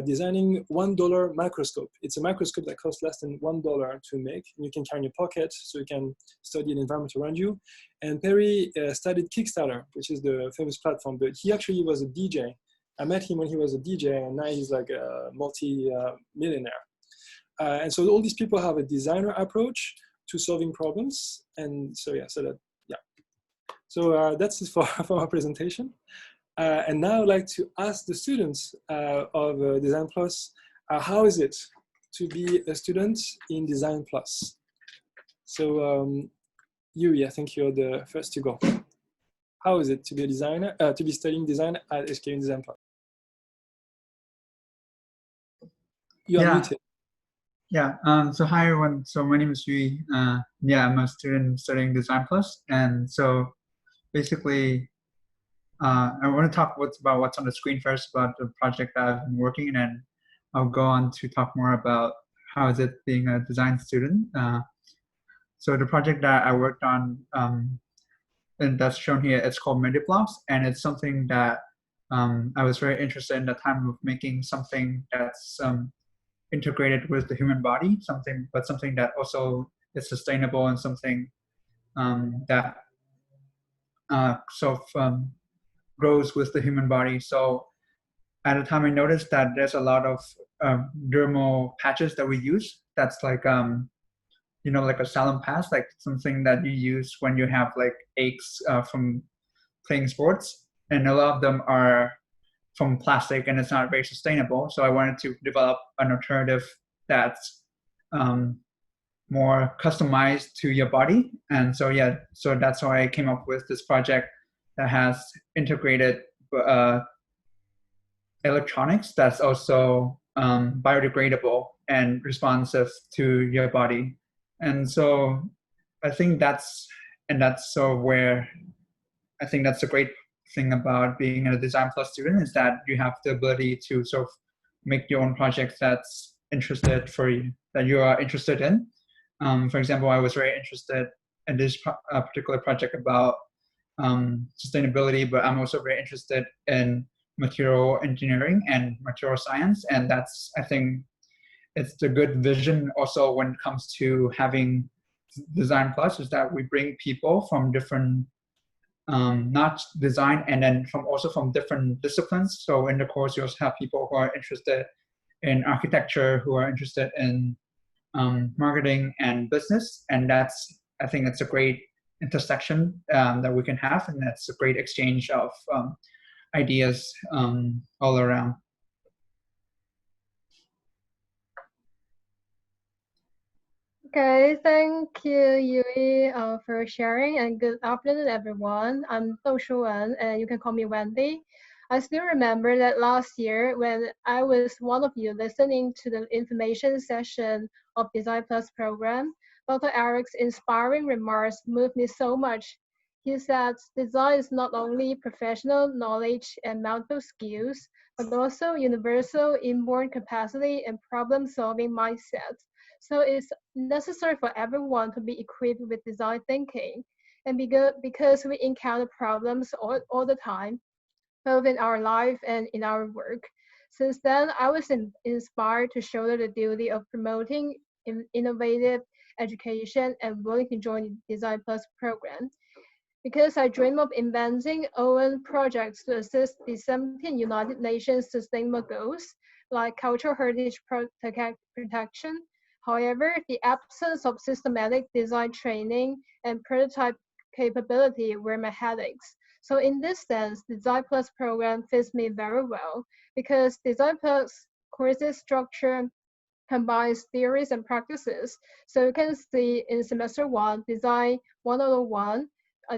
designing $1 microscope. It's a microscope that costs less than $1 to make. And you can carry in your pocket so you can study the environment around you. And Perry studied Kickstarter, which is the famous platform, but he actually was a DJ. I met him when he was a DJ, and now he's like a multi-millionaire. And so all these people have a designer approach to solving problems. And so, So that's it for our presentation. And now I'd like to ask the students of Design Plus, how is it to be a student in Design Plus? So Yuri, I think you're the first to go. How is it to be a designer, to be studying design at HKU Design Plus? You are muted. Yeah, so hi everyone. So my name is Yui. I'm a student studying Design Plus. And so basically, I want to talk about what's on the screen first, about the project that I've been working in, and I'll go on to talk more about how is it being a design student. So the project that I worked on, and that's shown here, it's called MediBlocks, and it's something that I was very interested in at the time of making something that's integrated with the human body, something that also is sustainable, and something that grows with the human body. So at the time I noticed that there's a lot of dermal patches that we use. That's like, like a salon pass, like something that you use when you have like aches from playing sports. And a lot of them are from plastic, and it's not very sustainable. So I wanted to develop an alternative that's more customized to your body. And so so that's why I came up with this project that has integrated electronics that's also biodegradable and responsive to your body. And so I think that's where I think that's a great thing about being a Design Plus student, is that you have the ability to sort of make your own projects that's interested for you, that you are interested in. For example, I was very interested in this particular project about sustainability, but I'm also very interested in material engineering and material science. And that's, I think, it's the good vision also when it comes to having Design Plus, is that we bring people from different not design, and then also from different disciplines. So in the course, you also have people who are interested in architecture, who are interested in marketing and business. And I think that's a great intersection that we can have, and that's a great exchange of ideas all around. Okay, thank you, Yui, for sharing, and good afternoon, everyone. I'm Dou Shuwen, and you can call me Wendy. I still remember that last year when I was one of you listening to the information session of Design Plus program, Dr. Eric's inspiring remarks moved me so much. He said design is not only professional knowledge and mental skills, but also universal inborn capacity and problem-solving mindset. So it's necessary for everyone to be equipped with design thinking. And because we encounter problems all the time, both in our life and in our work. Since then, I was inspired to shoulder the duty of promoting innovative education and willing to join the Design Plus program. Because I dream of inventing own projects to assist the 17 United Nations Sustainable Goals, like cultural heritage protection. However, the absence of systematic design training and prototype capability were my headaches. So in this sense, Design Plus program fits me very well because Design Plus courses structure combines theories and practices. So you can see in semester 1, Design 101,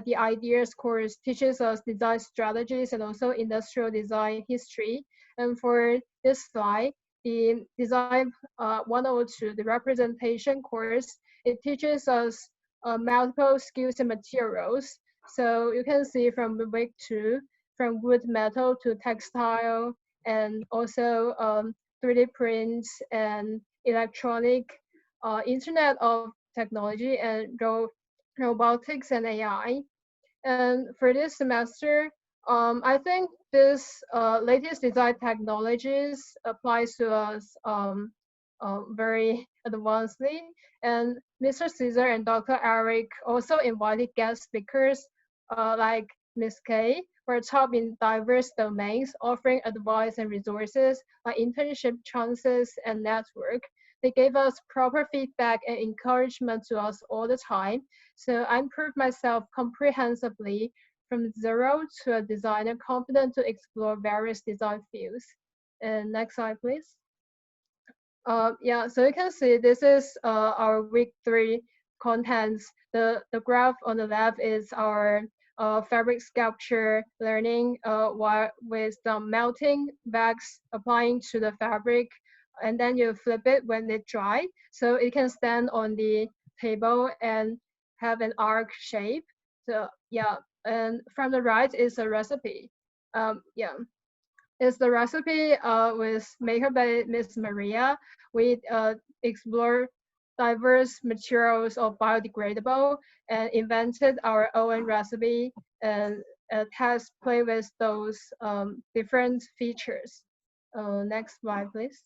the ideas course teaches us design strategies and also industrial design history. And for this slide, the Design 102, the representation course, it teaches us multiple skills and materials. So you can see from week 2, from wood metal to textile, and also 3D prints and electronic, Internet of Technology and robotics and AI. And for this semester, I think this latest design technologies applies to us very advancedly. And Mr. Caesar and Dr. Eric also invited guest speakers like Ms. Kay, who are top in diverse domains, offering advice and resources like internship chances and network. They gave us proper feedback and encouragement to us all the time. So I improved myself comprehensively from zero to a designer confident to explore various design fields. And next slide, please. Yeah, so you can see this is our week 3 contents. The graph on the left is our fabric sculpture learning with some melting wax applying to the fabric, and then you flip it when it dry, so it can stand on the table and have an arc shape. So yeah, and from the right is a recipe. Yeah, it's the recipe with Maker by Miss Maria. We explore diverse materials of biodegradable and invented our own recipe and test play with those different features. Next slide, please.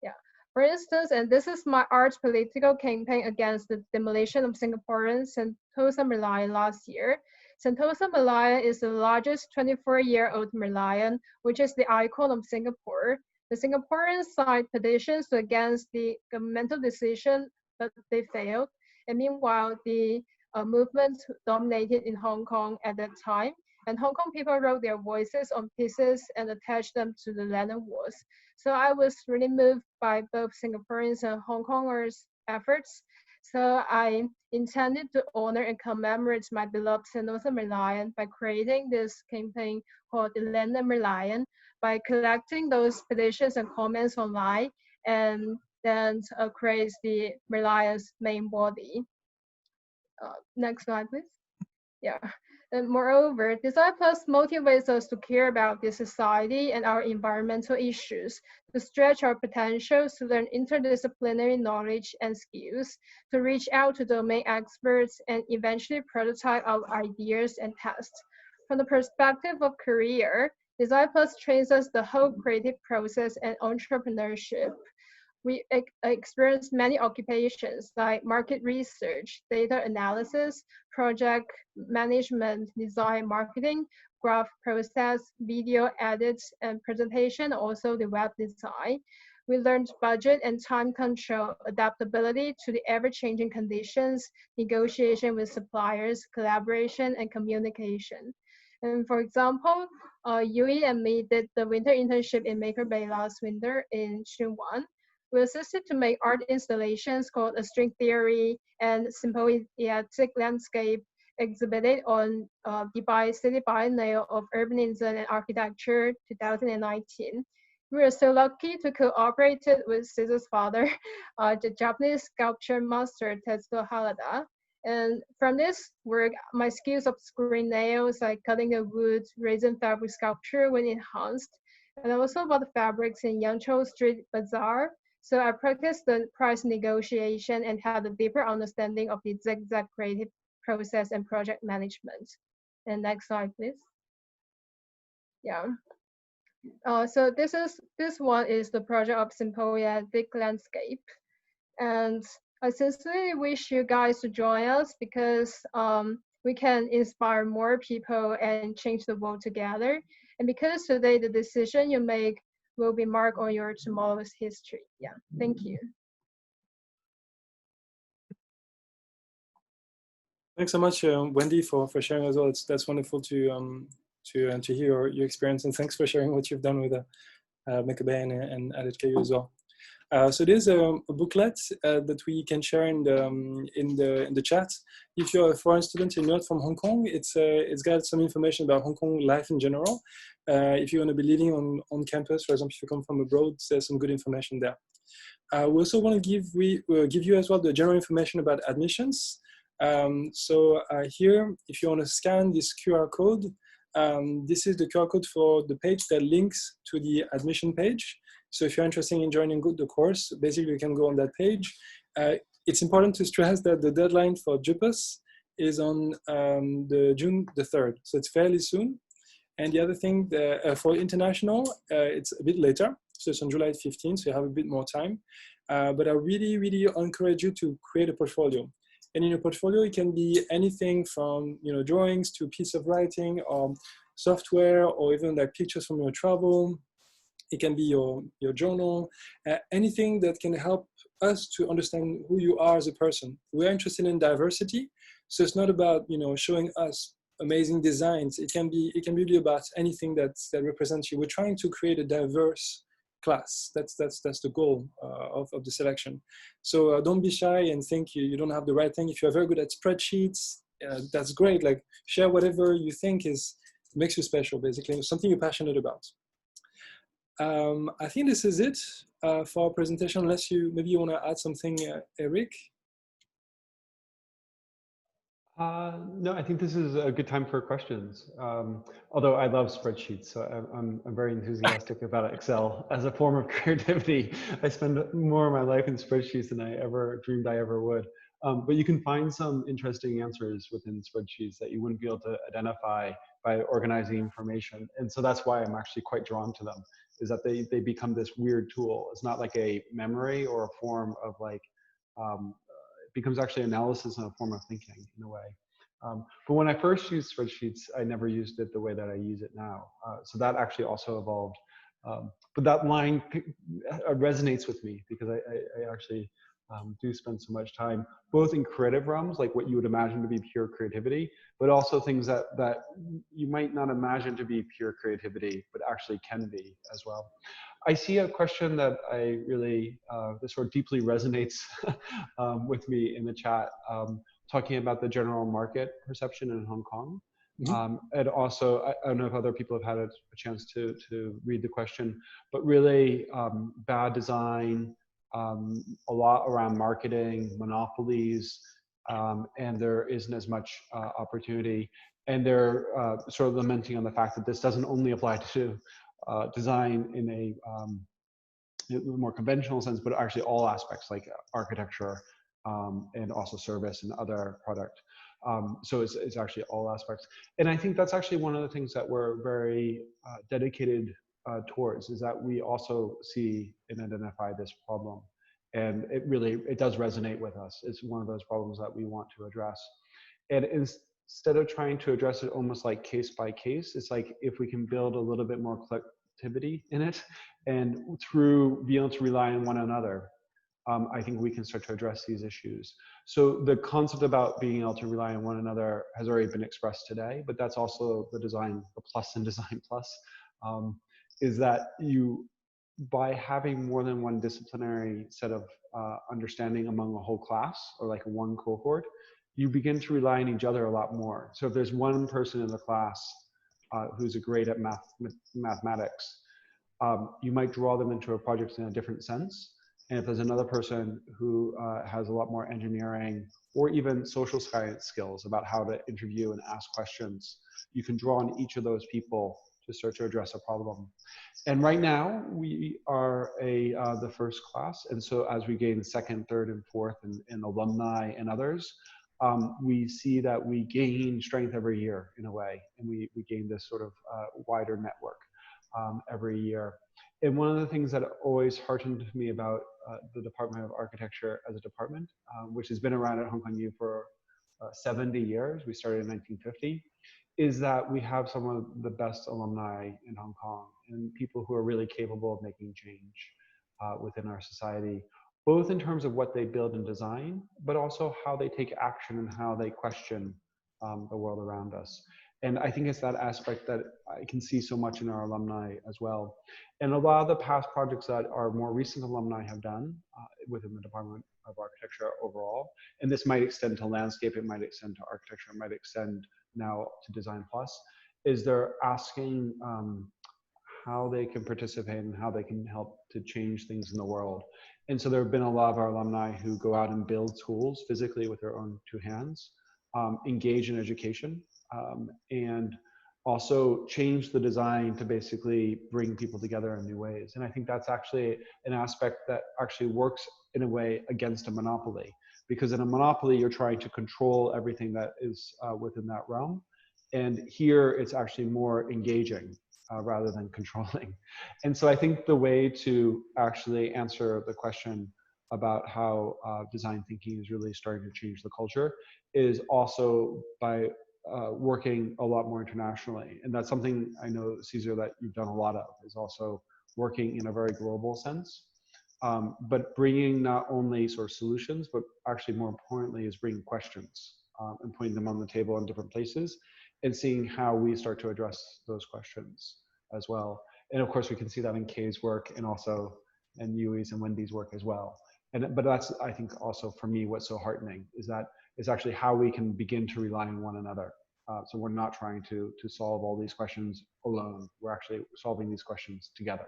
Yeah. For instance, and this is my art political campaign against the demolition of Singaporean Sentosa Merlion last year. Sentosa Merlion is the largest 24-year-old Merlion, which is the icon of Singapore. The Singaporeans signed petitions against the governmental decision, but they failed. And meanwhile, the movement dominated in Hong Kong at that time. And Hong Kong people wrote their voices on pieces and attached them to the lantern walls. So I was really moved by both Singaporeans and Hong Kongers' efforts. So I intended to honor and commemorate my beloved Sentosa Merlion by creating this campaign called the Lantern Merlion, by collecting those petitions and comments online, and then create the Merlion's main body. Next slide, please. Yeah. And moreover, Design Plus motivates us to care about the society and our environmental issues, to stretch our potentials, to learn interdisciplinary knowledge and skills, to reach out to domain experts, and eventually prototype our ideas and tests. From the perspective of career, Design Plus trains us the whole creative process and entrepreneurship. We experience many occupations like market research, data analysis, project management, design, marketing, graph process, video edits, and presentation, also the web design. We learned budget and time control, adaptability to the ever-changing conditions, negotiation with suppliers, collaboration, and communication. And for example, Yui and me did the winter internship in Maker Bay last winter in Xinwan. We assisted to make art installations called A String Theory and Sympoetic Landscape exhibited on the City Biennial of Urbanism and Architecture 2019. We were so lucky to cooperate with Caesar's father, the Japanese sculpture master Tetsuo Harada. And from this work, my skills of screwing nails, like cutting the wood, resin fabric sculpture were enhanced. And I also bought fabrics in Yangzhou Street Bazaar. So I practiced the price negotiation and had a deeper understanding of the zigzag creative process and project management. And next slide, please. Yeah. So this one is the project of Symposiatic Landscape. And I sincerely wish you guys to join us because we can inspire more people and change the world together. And because today the decision you make will be marked on your tomorrow's history. Yeah, thank you. Thanks so much, Wendy, for sharing as well. That's wonderful to hear your experience, and thanks for sharing what you've done with Mekabe and at HKU as well. So there's a booklet that we can share in the chat. If you're a foreign student and you're not from Hong Kong, it's got some information about Hong Kong life in general. If you want to be living on campus, for example, if you come from abroad, there's some good information there. We also want to give you as well the general information about admissions. So here, if you want to scan this QR code, this is the QR code for the page that links to the admission page. So if you're interested in joining the course, basically you can go on that page. It's important to stress that the deadline for JUPAS is on June the 3rd. So it's fairly soon. And the other thing, for international, it's a bit later. So it's on July 15th, so you have a bit more time. But I really, really encourage you to create a portfolio. And in a portfolio, it can be anything from drawings to a piece of writing or software, or even like pictures from your travel. It can be your journal, anything that can help us to understand who you are as a person. We're interested in diversity, so it's not about showing us amazing designs. It can be really about anything that represents you. We're trying to create a diverse class. That's the goal of the selection. So don't be shy and think you don't have the right thing. If you're very good at spreadsheets, that's great. Like share whatever you think makes you special, basically, something you're passionate about. I think this is it for our presentation, unless maybe you want to add something, Eric? No, I think this is a good time for questions. Although I love spreadsheets, so I'm very enthusiastic about Excel as a form of creativity. I spend more of my life in spreadsheets than I ever dreamed I ever would. But you can find some interesting answers within spreadsheets that you wouldn't be able to identify by organizing information. And so that's why I'm actually quite drawn to them, is that they become this weird tool. It's not like a memory or a form of like, it becomes actually analysis and a form of thinking in a way. But when I first used spreadsheets, I never used it the way that I use it now. So that actually also evolved. But that line resonates with me because I actually do spend so much time both in creative realms, like what you would imagine to be pure creativity, but also things that you might not imagine to be pure creativity, but actually can be as well. I see a question that I really, that sort of deeply resonates with me in the chat, talking about the general market perception in Hong Kong. Mm-hmm. And also, I don't know if other people have had a chance to read the question, but really bad design, a lot around marketing, monopolies, and there isn't as much opportunity. And they're sort of lamenting on the fact that this doesn't only apply to design in a more conventional sense, but actually all aspects like architecture and also service and other product. So it's actually all aspects. And I think that's actually one of the things that we're very dedicated towards, is that we also see and identify this problem. And it does resonate with us. It's one of those problems that we want to address. And instead of trying to address it almost like case by case, it's like if we can build a little bit more collectivity in it, and through being able to rely on one another, I think we can start to address these issues. So the concept about being able to rely on one another has already been expressed today, but that's also the plus in Design Plus, is that by having more than one disciplinary set of understanding among a whole class, or like one cohort, you begin to rely on each other a lot more. So if there's one person in the class who's great at mathematics, you might draw them into a project in a different sense. And if there's another person who has a lot more engineering or even social science skills about how to interview and ask questions, you can draw on each of those people to start to address a problem. And right now we are the first class. And so as we gain second, third, and fourth, and alumni and others, we see that we gain strength every year in a way, and we gain this sort of wider network every year. And one of the things that always heartened me about the Department of Architecture as a department, which has been around at Hong Kong U for 70 years, we started in 1950, is that we have some of the best alumni in Hong Kong and people who are really capable of making change within our society, both in terms of what they build and design, but also how they take action and how they question the world around us. And I think it's that aspect that I can see so much in our alumni as well. And a lot of the past projects that our more recent alumni have done within the Department of Architecture overall, and this might extend to landscape, it might extend to architecture, it might extend now to Design Plus, is they're asking how they can participate and how they can help to change things in the world. And so there have been a lot of our alumni who go out and build schools physically with their own two hands, engage in education, and also change the design to basically bring people together in new ways. And I think that's actually an aspect that actually works in a way against a monopoly, because in a monopoly, you're trying to control everything that is within that realm. And here it's actually more engaging rather than controlling. And so I think the way to actually answer the question about how design thinking is really starting to change the culture is also by working a lot more internationally. And that's something I know, Cesar, that you've done a lot of, is also working in a very global sense. But bringing not only sort of solutions, but actually more importantly is bringing questions and putting them on the table in different places and seeing how we start to address those questions as well. And of course, we can see that in Kay's work and also in Yui's and Wendy's work as well. But that's, I think, also for me, what's so heartening is that it's actually how we can begin to rely on one another. So we're not trying to solve all these questions alone. We're actually solving these questions together.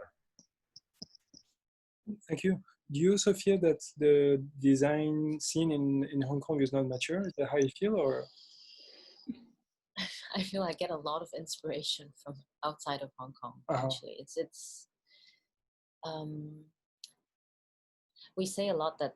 Thank you. Do you also feel that the design scene in Hong Kong is not mature? Is that how you feel, or? I feel I get a lot of inspiration from outside of Hong Kong. Actually, we say a lot that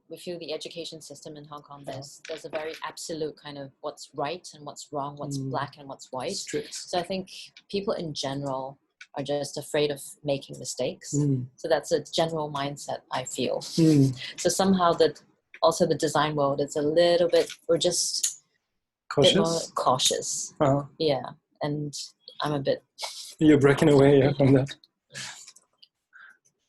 we feel the education system in Hong Kong, there's a very absolute kind of what's right and what's wrong, what's black and what's white. Strict. So I think people in general are just afraid of making mistakes. So that's a general mindset, I feel. So somehow also the design world is a little bit, we're just cautious. A bit more cautious. Yeah, and I'm a bit. You're breaking away from that.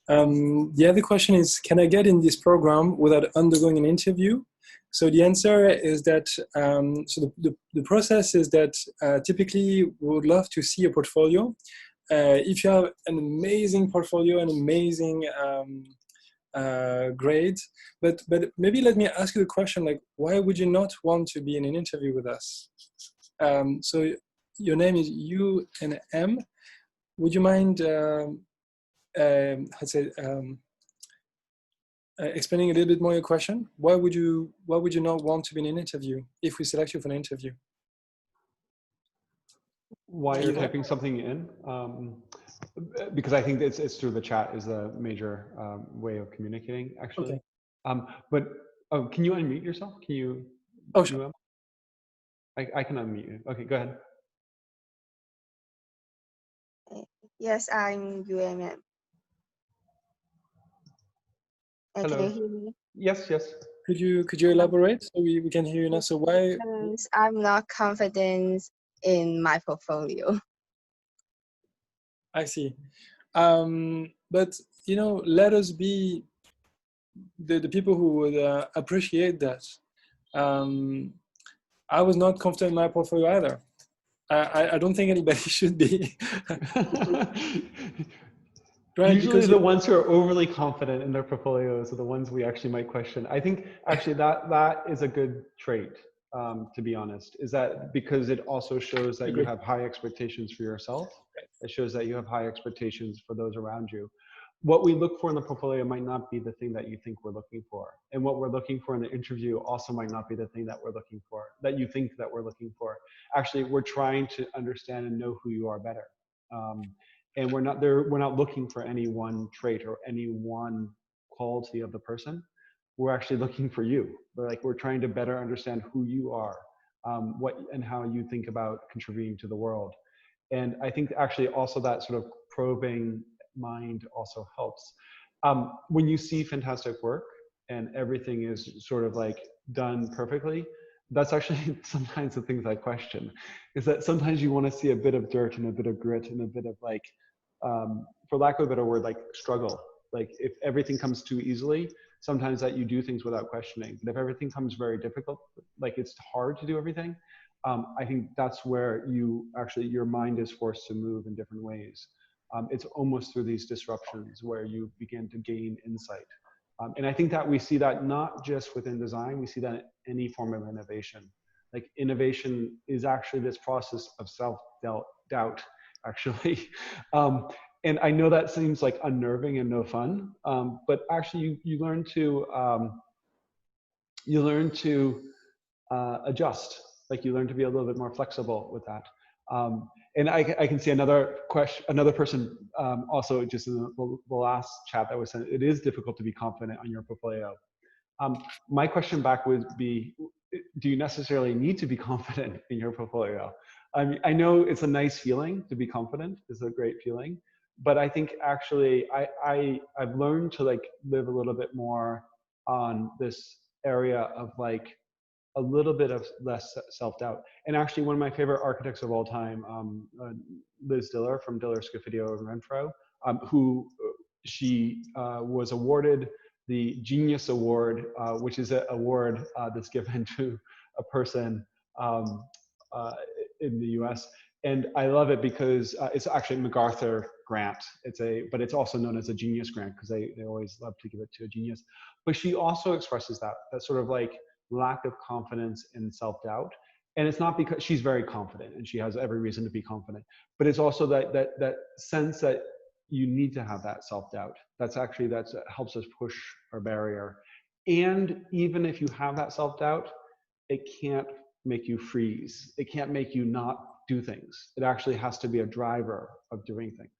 The other question is, can I get in this program without undergoing an interview? So the answer is that, so the process is that typically we would love to see a portfolio. If you have an amazing portfolio, an amazing grade, but maybe let me ask you the question, like, why would you not want to be in an interview with us? So your name is U and M. Would you mind explaining a little bit more your question? Why would you not want to be in an interview if we select you for an interview? While you're typing something in, because I think it's through the chat is a major way of communicating, actually. Okay. But can you unmute yourself? Can you? Oh, sure. I can unmute you. Okay, go ahead. Yes, I'm UMM. Hello. Can you hear me? Yes, yes. Could you elaborate so we can hear you now? So why? Because I'm not confident in my portfolio. I see. But you know, let us be the people who would appreciate that. I was not confident in my portfolio either. I don't think anybody should be. Right, usually the ones who are overly confident in their portfolios are the ones we actually might question. I think actually that is a good trait, to be honest, is that because it also shows that you have high expectations for yourself. It shows that you have high expectations for those around you. What we look for in the portfolio might not be the thing that you think we're looking for. And what we're looking for in the interview also might not be the thing that we're looking for, that you think that we're looking for. Actually, we're trying to understand and know who you are better. And we're not looking for any one trait or any one quality of the person. we're actually looking for you. We're trying to better understand who you are, what and how you think about contributing to the world. And I think actually also that sort of probing mind also helps. When you see fantastic work and everything is sort of like done perfectly, that's actually sometimes the things I question, is that sometimes you want to see a bit of dirt and a bit of grit and a bit of like, for lack of a better word, like struggle. Like if everything comes too easily, sometimes that you do things without questioning. But if everything comes very difficult, like it's hard to do everything, I think that's where your mind is forced to move in different ways. It's almost through these disruptions where you begin to gain insight. And I think that we see that not just within design, we see that in any form of innovation. Like innovation is actually this process of self-doubt, actually. And I know that seems like unnerving and no fun, but actually you learn to adjust. Like you learn to be a little bit more flexible with that. And I can see another person also just in the last chat that was said, it is difficult to be confident on your portfolio. My question back would be, do you necessarily need to be confident in your portfolio? I know it's a nice feeling to be confident. It's a great feeling. But I think actually I've learned to like live a little bit more on this area of like a little bit of less self-doubt. And actually one of my favorite architects of all time, Liz Diller from Diller, Scofidio, and Renfro, who she was awarded the Genius Award, which is an award that's given to a person in the US. And I love it because it's actually a MacArthur grant. But it's also known as a Genius Grant because they always love to give it to a genius. But she also expresses that sort of like lack of confidence and self-doubt. And it's not because she's very confident and she has every reason to be confident, but it's also that sense that you need to have that self-doubt. That helps us push our barrier. And even if you have that self-doubt, it can't make you freeze. It can't make you not do things. It actually has to be a driver of doing things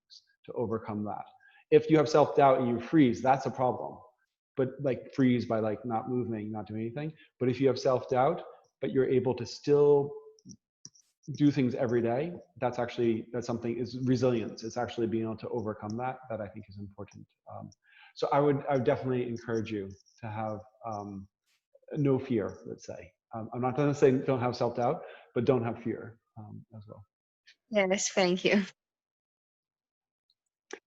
to overcome that. If you have self-doubt and you freeze, that's a problem. But like freeze by like not moving, not doing anything. But if you have self-doubt, but you're able to still do things every day, that's something, is resilience. It's actually being able to overcome that I think is important. So I would definitely encourage you to have no fear, let's say. I'm not going to say don't have self-doubt, but don't have fear as well. Yes, thank you.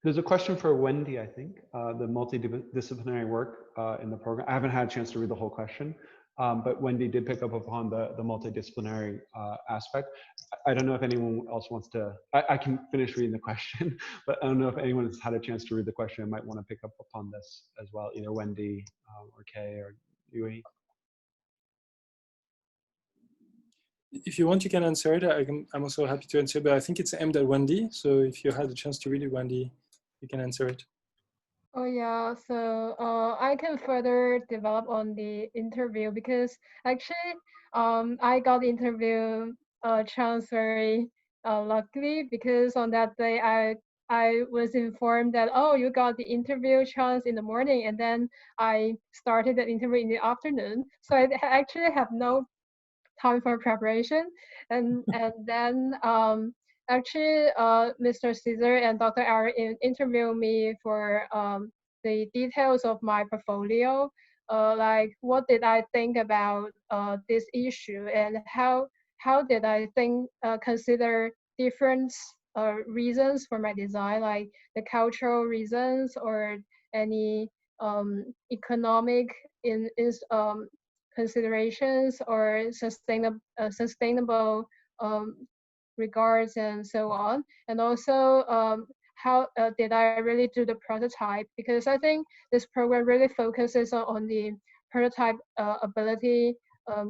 There's a question for Wendy, I think, the multidisciplinary work in the program. I haven't had a chance to read the whole question, but Wendy did pick up upon the multidisciplinary aspect. I don't know if anyone else wants to, I can finish reading the question, but I don't know if anyone has had a chance to read the question and might want to pick up upon this as well, either Wendy or Kay or Yui. If you want, you can answer it. I'm also happy to answer, but I think it's aimed at Wendy. So if you had a chance to read it, Wendy, you can answer it. Oh yeah, so I can further develop on the interview because actually I got the interview chance very luckily because on that day I was informed that, oh, you got the interview chance in the morning, and then I started the interview in the afternoon. So I actually have no time for preparation, and then actually Mr. Caesar and Dr. Aaron interviewed me for the details of my portfolio, like what did I think about this issue and how did I think consider different reasons for my design, like the cultural reasons or any economic considerations or sustainable regards and so on. And also how did I really do the prototype? Because I think this program really focuses on the prototype ability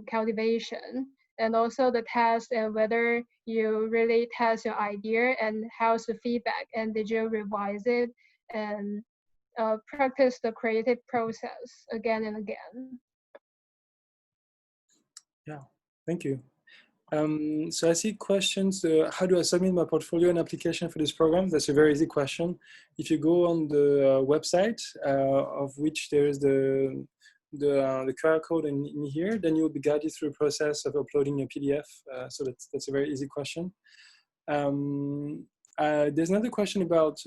cultivation, and also the test and whether you really test your idea and how's the feedback and did you revise it and practice the creative process again and again. Yeah, thank you. So I see questions. How do I submit my portfolio and application for this program? That's a very easy question. If you go on the website, of which there is the the QR code in here, then you will be guided through a process of uploading a PDF. So that's a very easy question. There's another question about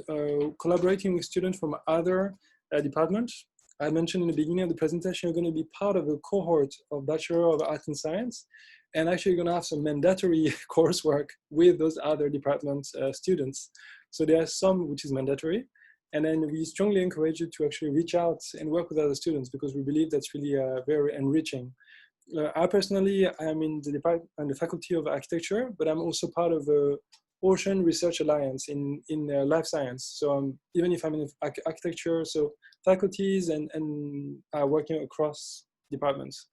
collaborating with students from other departments. I mentioned in the beginning of the presentation, you're going to be part of a cohort of Bachelor of Arts and Science, and actually you're going to have some mandatory coursework with those other department students. So there are some which is mandatory, and then we strongly encourage you to actually reach out and work with other students, because we believe that's really very enriching. I personally, I'm in the department and the Faculty of Architecture, but I'm also part of the Ocean Research Alliance in life science. So even if I'm in architecture, so faculties and working across departments.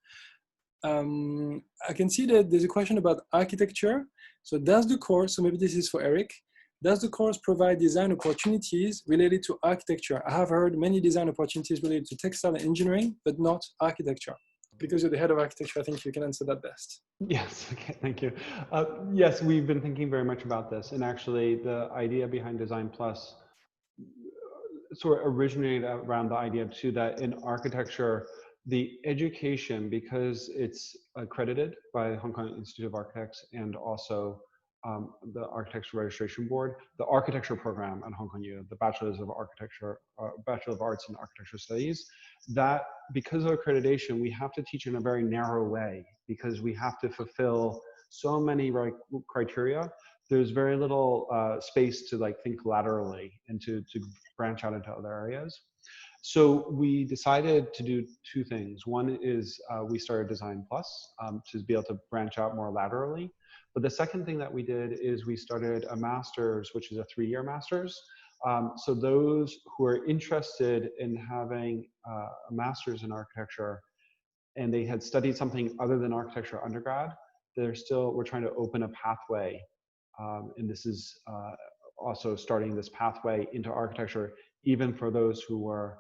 I can see that there's a question about architecture. So does the course, so maybe this is for Eric, does the course provide design opportunities related to architecture? I have heard many design opportunities related to textile engineering, but not architecture. Because you're the head of architecture, I think you can answer that best. Yes, okay, thank you. Yes, we've been thinking very much about this. And actually the idea behind Design Plus sort of originated around the idea too that in architecture, the education, because it's accredited by the Hong Kong Institute of Architects and also the Architecture Registration Board, the architecture program at Hong Kong U, the Bachelor's of Architecture, Bachelor of Arts in Architecture Studies, that because of accreditation, we have to teach in a very narrow way because we have to fulfill so many criteria. There's very little space to like think laterally and to branch out into other areas. So we decided to do two things. One is we started Design Plus to be able to branch out more laterally. But the second thing that we did is we started a master's, which is a 3-year master's. So those who are interested in having a master's in architecture and they had studied something other than architecture undergrad, we're trying to open a pathway. And this is also starting this pathway into architecture, even for those who were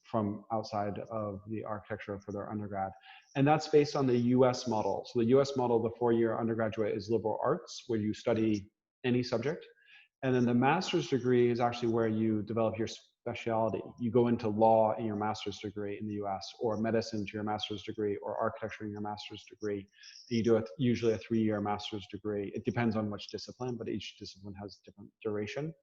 from outside of the architecture for their undergrad. And that's based on the US model. So the US model, the 4-year undergraduate is liberal arts, where you study any subject. And then the master's degree is actually where you develop your specialty. You go into law in your master's degree in the US, or medicine to your master's degree, or architecture in your master's degree. You do usually a 3-year master's degree. It depends on which discipline, but each discipline has different duration.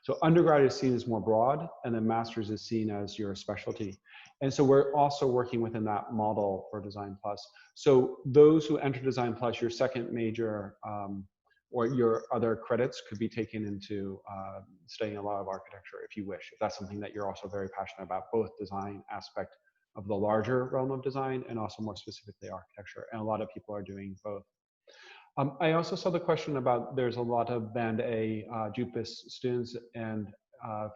So undergrad is seen as more broad, and then master's is seen as your specialty. And so we're also working within that model for Design Plus. So those who enter Design Plus, your second major or your other credits could be taken into studying a lot of architecture if you wish, if that's something that you're also very passionate about, both design aspect of the larger realm of design and also more specifically architecture. And a lot of people are doing both. I also saw the question about there's a lot of Band A JUPAS students and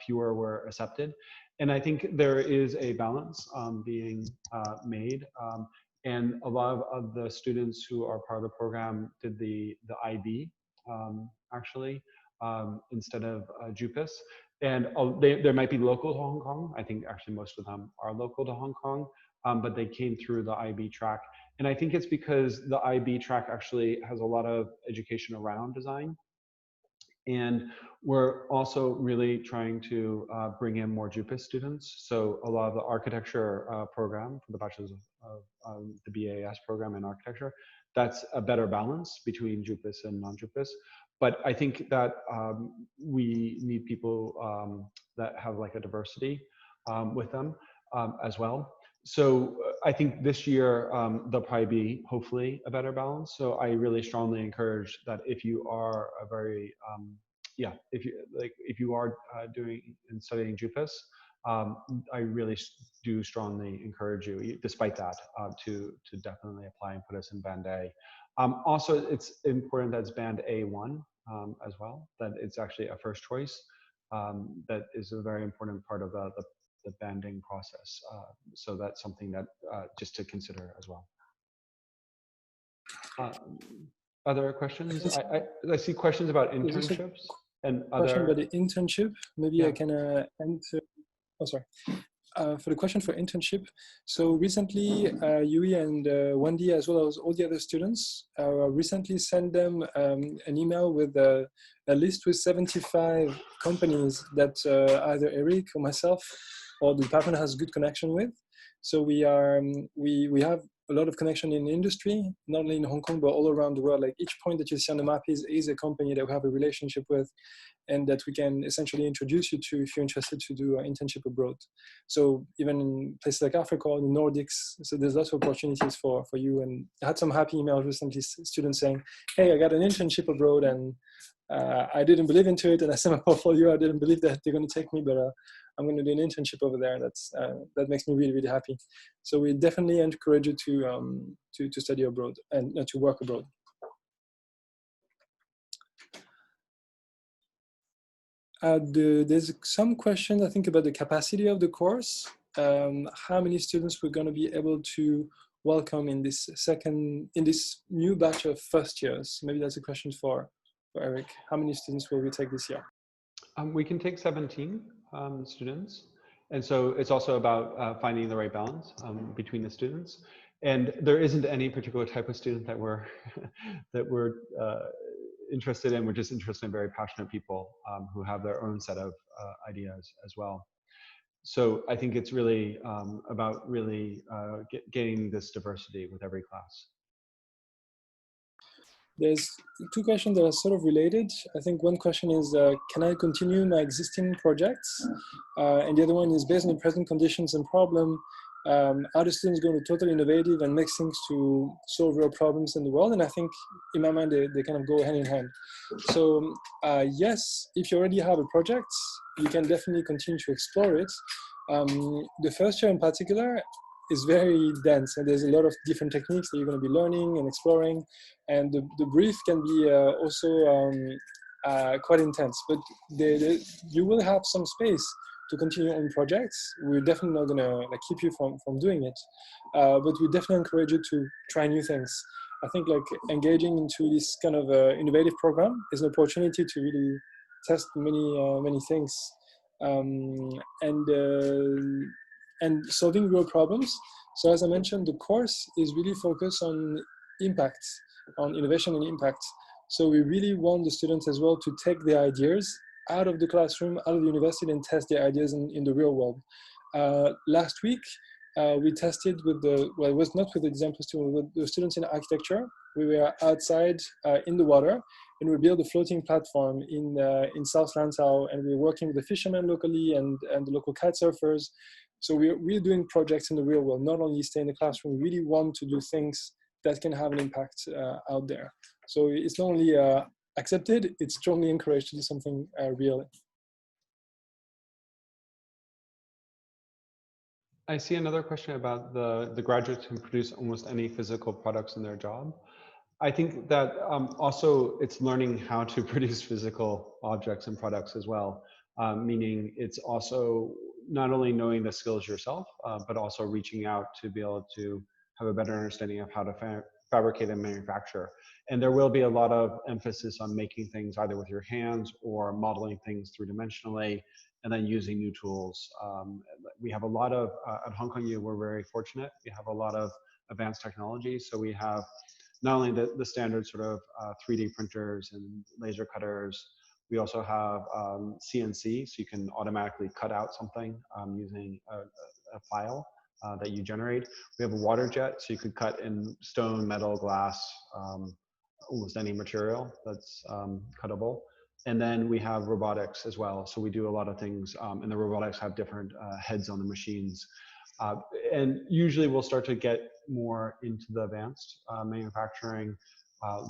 fewer were accepted. And I think there is a balance being made. And a lot of the students who are part of the program did the IB actually instead of JUPAS. And there might be local to Hong Kong. I think actually most of them are local to Hong Kong, but they came through the IB track. And I think it's because the IB track actually has a lot of education around design. And we're also really trying to bring in more JUPAS students. So a lot of the architecture program for the Bachelor's of the BAS program in architecture, that's a better balance between JUPAS and non-JUPAS. But I think that we need people that have like a diversity with them as well. So I think this year there'll probably be hopefully a better balance. So I really strongly encourage that if you are a very if you are doing and studying JUPAS, I really do strongly encourage you, despite that, to definitely apply and put us in Band A. Also, it's important that it's Band A1 as well, that it's actually a first choice. That is a very important part of the banding process. So that's something that just to consider as well. Other questions? I see questions about internships and other. Question about the internship. Maybe I can answer. Oh, sorry. For the question for internship, so recently Yui and Wendy, as well as all the other students, recently sent them an email with a list with 75 companies that either Eric or myself or the department has good connection with. So we are we have a lot of connection in the industry, not only in Hong Kong but all around the world. Like each point that you see on the map is a company that we have a relationship with, and that we can essentially introduce you to if you're interested to do an internship abroad. So even in places like Africa or the Nordics, so there's lots of opportunities for you. And I had some happy emails recently, students saying, hey, I got an internship abroad and I didn't believe into it, and I sent my portfolio. I didn't believe that they're going to take me, but I'm going to do an internship over there. That's that makes me really, really happy. So we definitely encourage you to study abroad and to work abroad. There's some questions, I think, about the capacity of the course. How many students we're going to be able to welcome in this new batch of first years? Maybe that's a question for Eric. How many students will we take this year? We can take 17 students. And so it's also about finding the right balance between the students. And there isn't any particular type of student that we're interested in. We're just interested in very passionate people who have their own set of ideas as well. So I think it's really about really gaining this diversity with every class. There's two questions that are sort of related. I think one question is, can I continue my existing projects? And the other one is, based on the present conditions and problem, are the students going to totally innovative and make things to solve real problems in the world? And I think in my mind, they kind of go hand in hand. So yes, if you already have a project, you can definitely continue to explore it. The first year in particular is very dense, and there's a lot of different techniques that you're going to be learning and exploring, and the brief can be also quite intense, but you will have some space to continue on projects. We're definitely not going to keep you from doing it, but we definitely encourage you to try new things. I think engaging into this kind of innovative program is an opportunity to really test many things, and solving real problems. So as I mentioned, the course is really focused on impact, on innovation and impact. So we really want the students as well to take their ideas out of the classroom, out of the university, and test their ideas in the real world. Last week, we tested with it was not with the design students, with the students in architecture. We were outside in the water, and we built a floating platform in South Lantau, and we're working with the fishermen locally and the local kite surfers. So we're doing projects in the real world, not only stay in the classroom. We really want to do things that can have an impact out there. So it's not only accepted, it's strongly encouraged to do something real. I see another question about the graduates who produce almost any physical products in their job. I think that also it's learning how to produce physical objects and products as well, meaning it's also not only knowing the skills yourself, but also reaching out to be able to have a better understanding of how to fabricate and manufacture. And there will be a lot of emphasis on making things either with your hands or modeling things three-dimensionally, and then using new tools. We have a lot of, at Hong Kong U, we're very fortunate. We have a lot of advanced technology. So we have not only the standard sort of 3D printers and laser cutters, we also have CNC, so you can automatically cut out something using a file that you generate. We have a water jet, so you could cut in stone, metal, glass, almost any material that's cuttable. And then we have robotics as well. So we do a lot of things, and the robotics have different heads on the machines. And usually we'll start to get more into the advanced manufacturing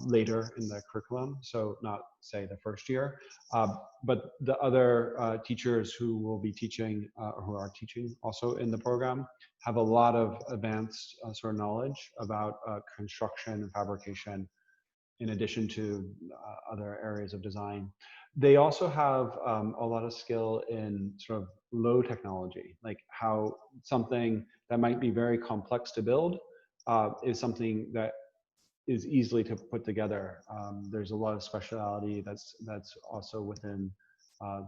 later in the curriculum, so not say the first year, but the other teachers who will be teaching or who are teaching also in the program have a lot of advanced sort of knowledge about construction and fabrication, in addition to other areas of design. They also have a lot of skill in sort of low technology, like how something that might be very complex to build is something that is easily to put together. There's a lot of speciality that's also within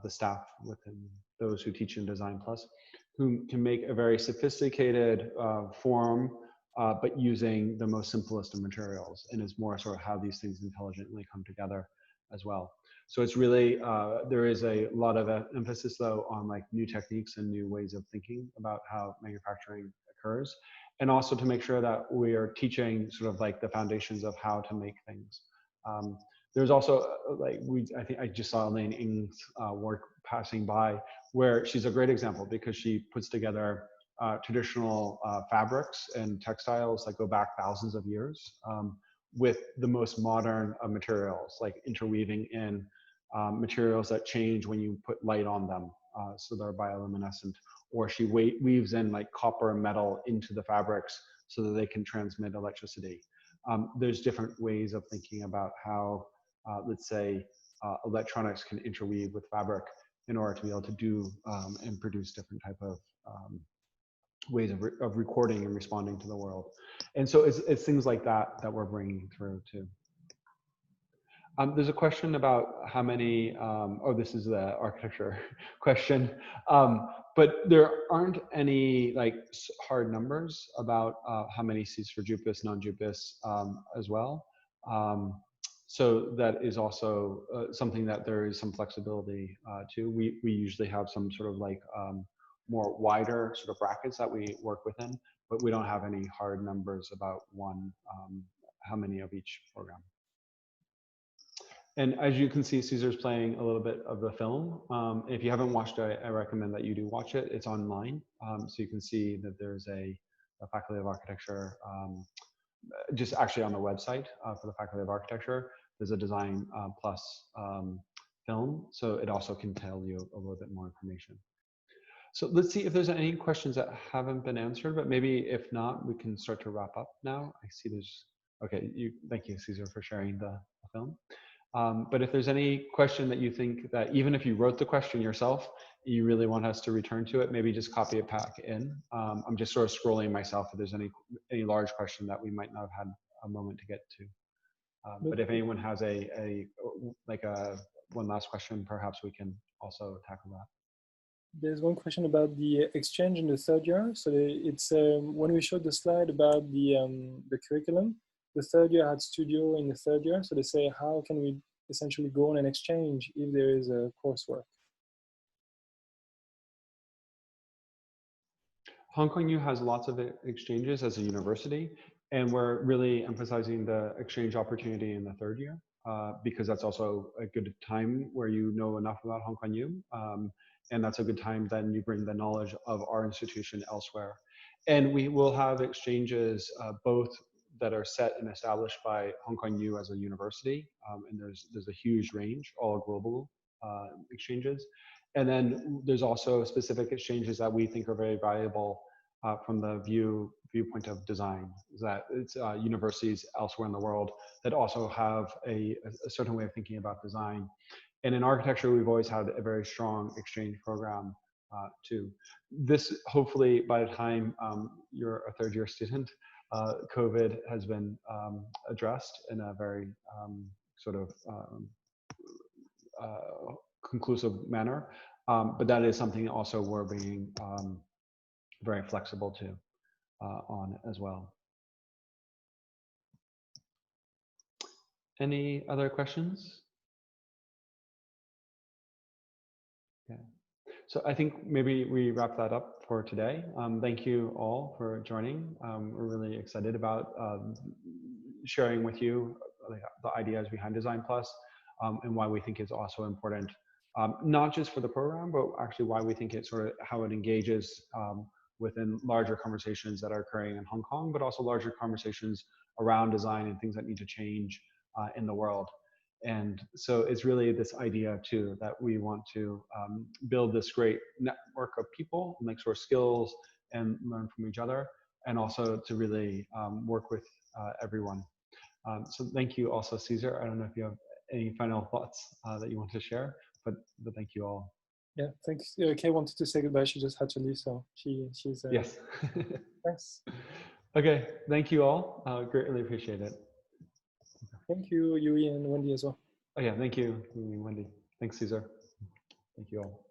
the staff, within those who teach in Design Plus, who can make a very sophisticated form, but using the most simplest of materials, and is more sort of how these things intelligently come together as well. So it's really, there is a lot of emphasis though on like new techniques and new ways of thinking about how manufacturing occurs, and also to make sure that we are teaching sort of like the foundations of how to make things. There's also I think I just saw Elaine Ng's work passing by, where she's a great example because she puts together traditional fabrics and textiles that go back thousands of years with the most modern materials, like interweaving in materials that change when you put light on them, so they're bioluminescent. Or she weaves in like copper and metal into the fabrics so that they can transmit electricity. There's different ways of thinking about how, let's say, electronics can interweave with fabric in order to be able to do and produce different type of ways of recording and responding to the world. And so it's things like that that we're bringing through too. There's a question about how many, oh, this is the architecture question, but there aren't any like hard numbers about how many seats for JUPAS, non-JUPAS as well. So that is also something that there is some flexibility to. We usually have some sort of like more wider sort of brackets that we work within, but we don't have any hard numbers about how many of each program. And as you can see, Caesar's playing a little bit of the film. If you haven't watched it, I recommend that you do watch it. It's online, so you can see that there's a Faculty of Architecture, just actually on the website for the Faculty of Architecture, there's a Design Plus film, so it also can tell you a little bit more information. So let's see if there's any questions that haven't been answered, but maybe if not, we can start to wrap up now. I see there's, okay, thank you, Caesar, for sharing the film. But if there's any question that you think that even if you wrote the question yourself, you really want us to return to it, maybe just copy it back in. I'm just sort of scrolling myself if there's any large question that we might not have had a moment to get to. But if anyone has one last question, perhaps we can also tackle that. There's one question about the exchange in the third year. So it's when we showed the slide about the curriculum, the third year had studio in the third year. So they say, how can we essentially go on an exchange if there is a coursework? Hong Kong U has lots of exchanges as a university, and we're really emphasizing the exchange opportunity in the third year because that's also a good time where you know enough about Hong Kong U. And that's a good time then you bring the knowledge of our institution elsewhere. And we will have exchanges both that are set and established by Hong Kong U as a university. And there's a huge range, all global exchanges. And then there's also specific exchanges that we think are very valuable from the viewpoint of design, is that it's universities elsewhere in the world that also have a certain way of thinking about design. And in architecture, we've always had a very strong exchange program too. This, hopefully, by the time you're a third year student, COVID has been addressed in a very sort of conclusive manner. But that is something also we're being very flexible to on as well. Any other questions? Yeah. So I think maybe we wrap that up for today. Thank you all for joining. We're really excited about sharing with you the ideas behind Design Plus and why we think it's also important, not just for the program, but actually why we think it's sort of how it engages within larger conversations that are occurring in Hong Kong, but also larger conversations around design and things that need to change in the world. And so it's really this idea too, that we want to build this great network of people, like sort of skills and learn from each other, and also to really work with everyone. So thank you also, Caesar. I don't know if you have any final thoughts that you want to share, but thank you all. Yeah, thanks. Kay wanted to say goodbye. She just had to leave, so she's yes. Thanks. Okay, thank you all. Greatly appreciate it. Thank you, Yui and Wendy as well. Oh yeah, thank you, Yui and Wendy. Thanks, Caesar. Thank you all.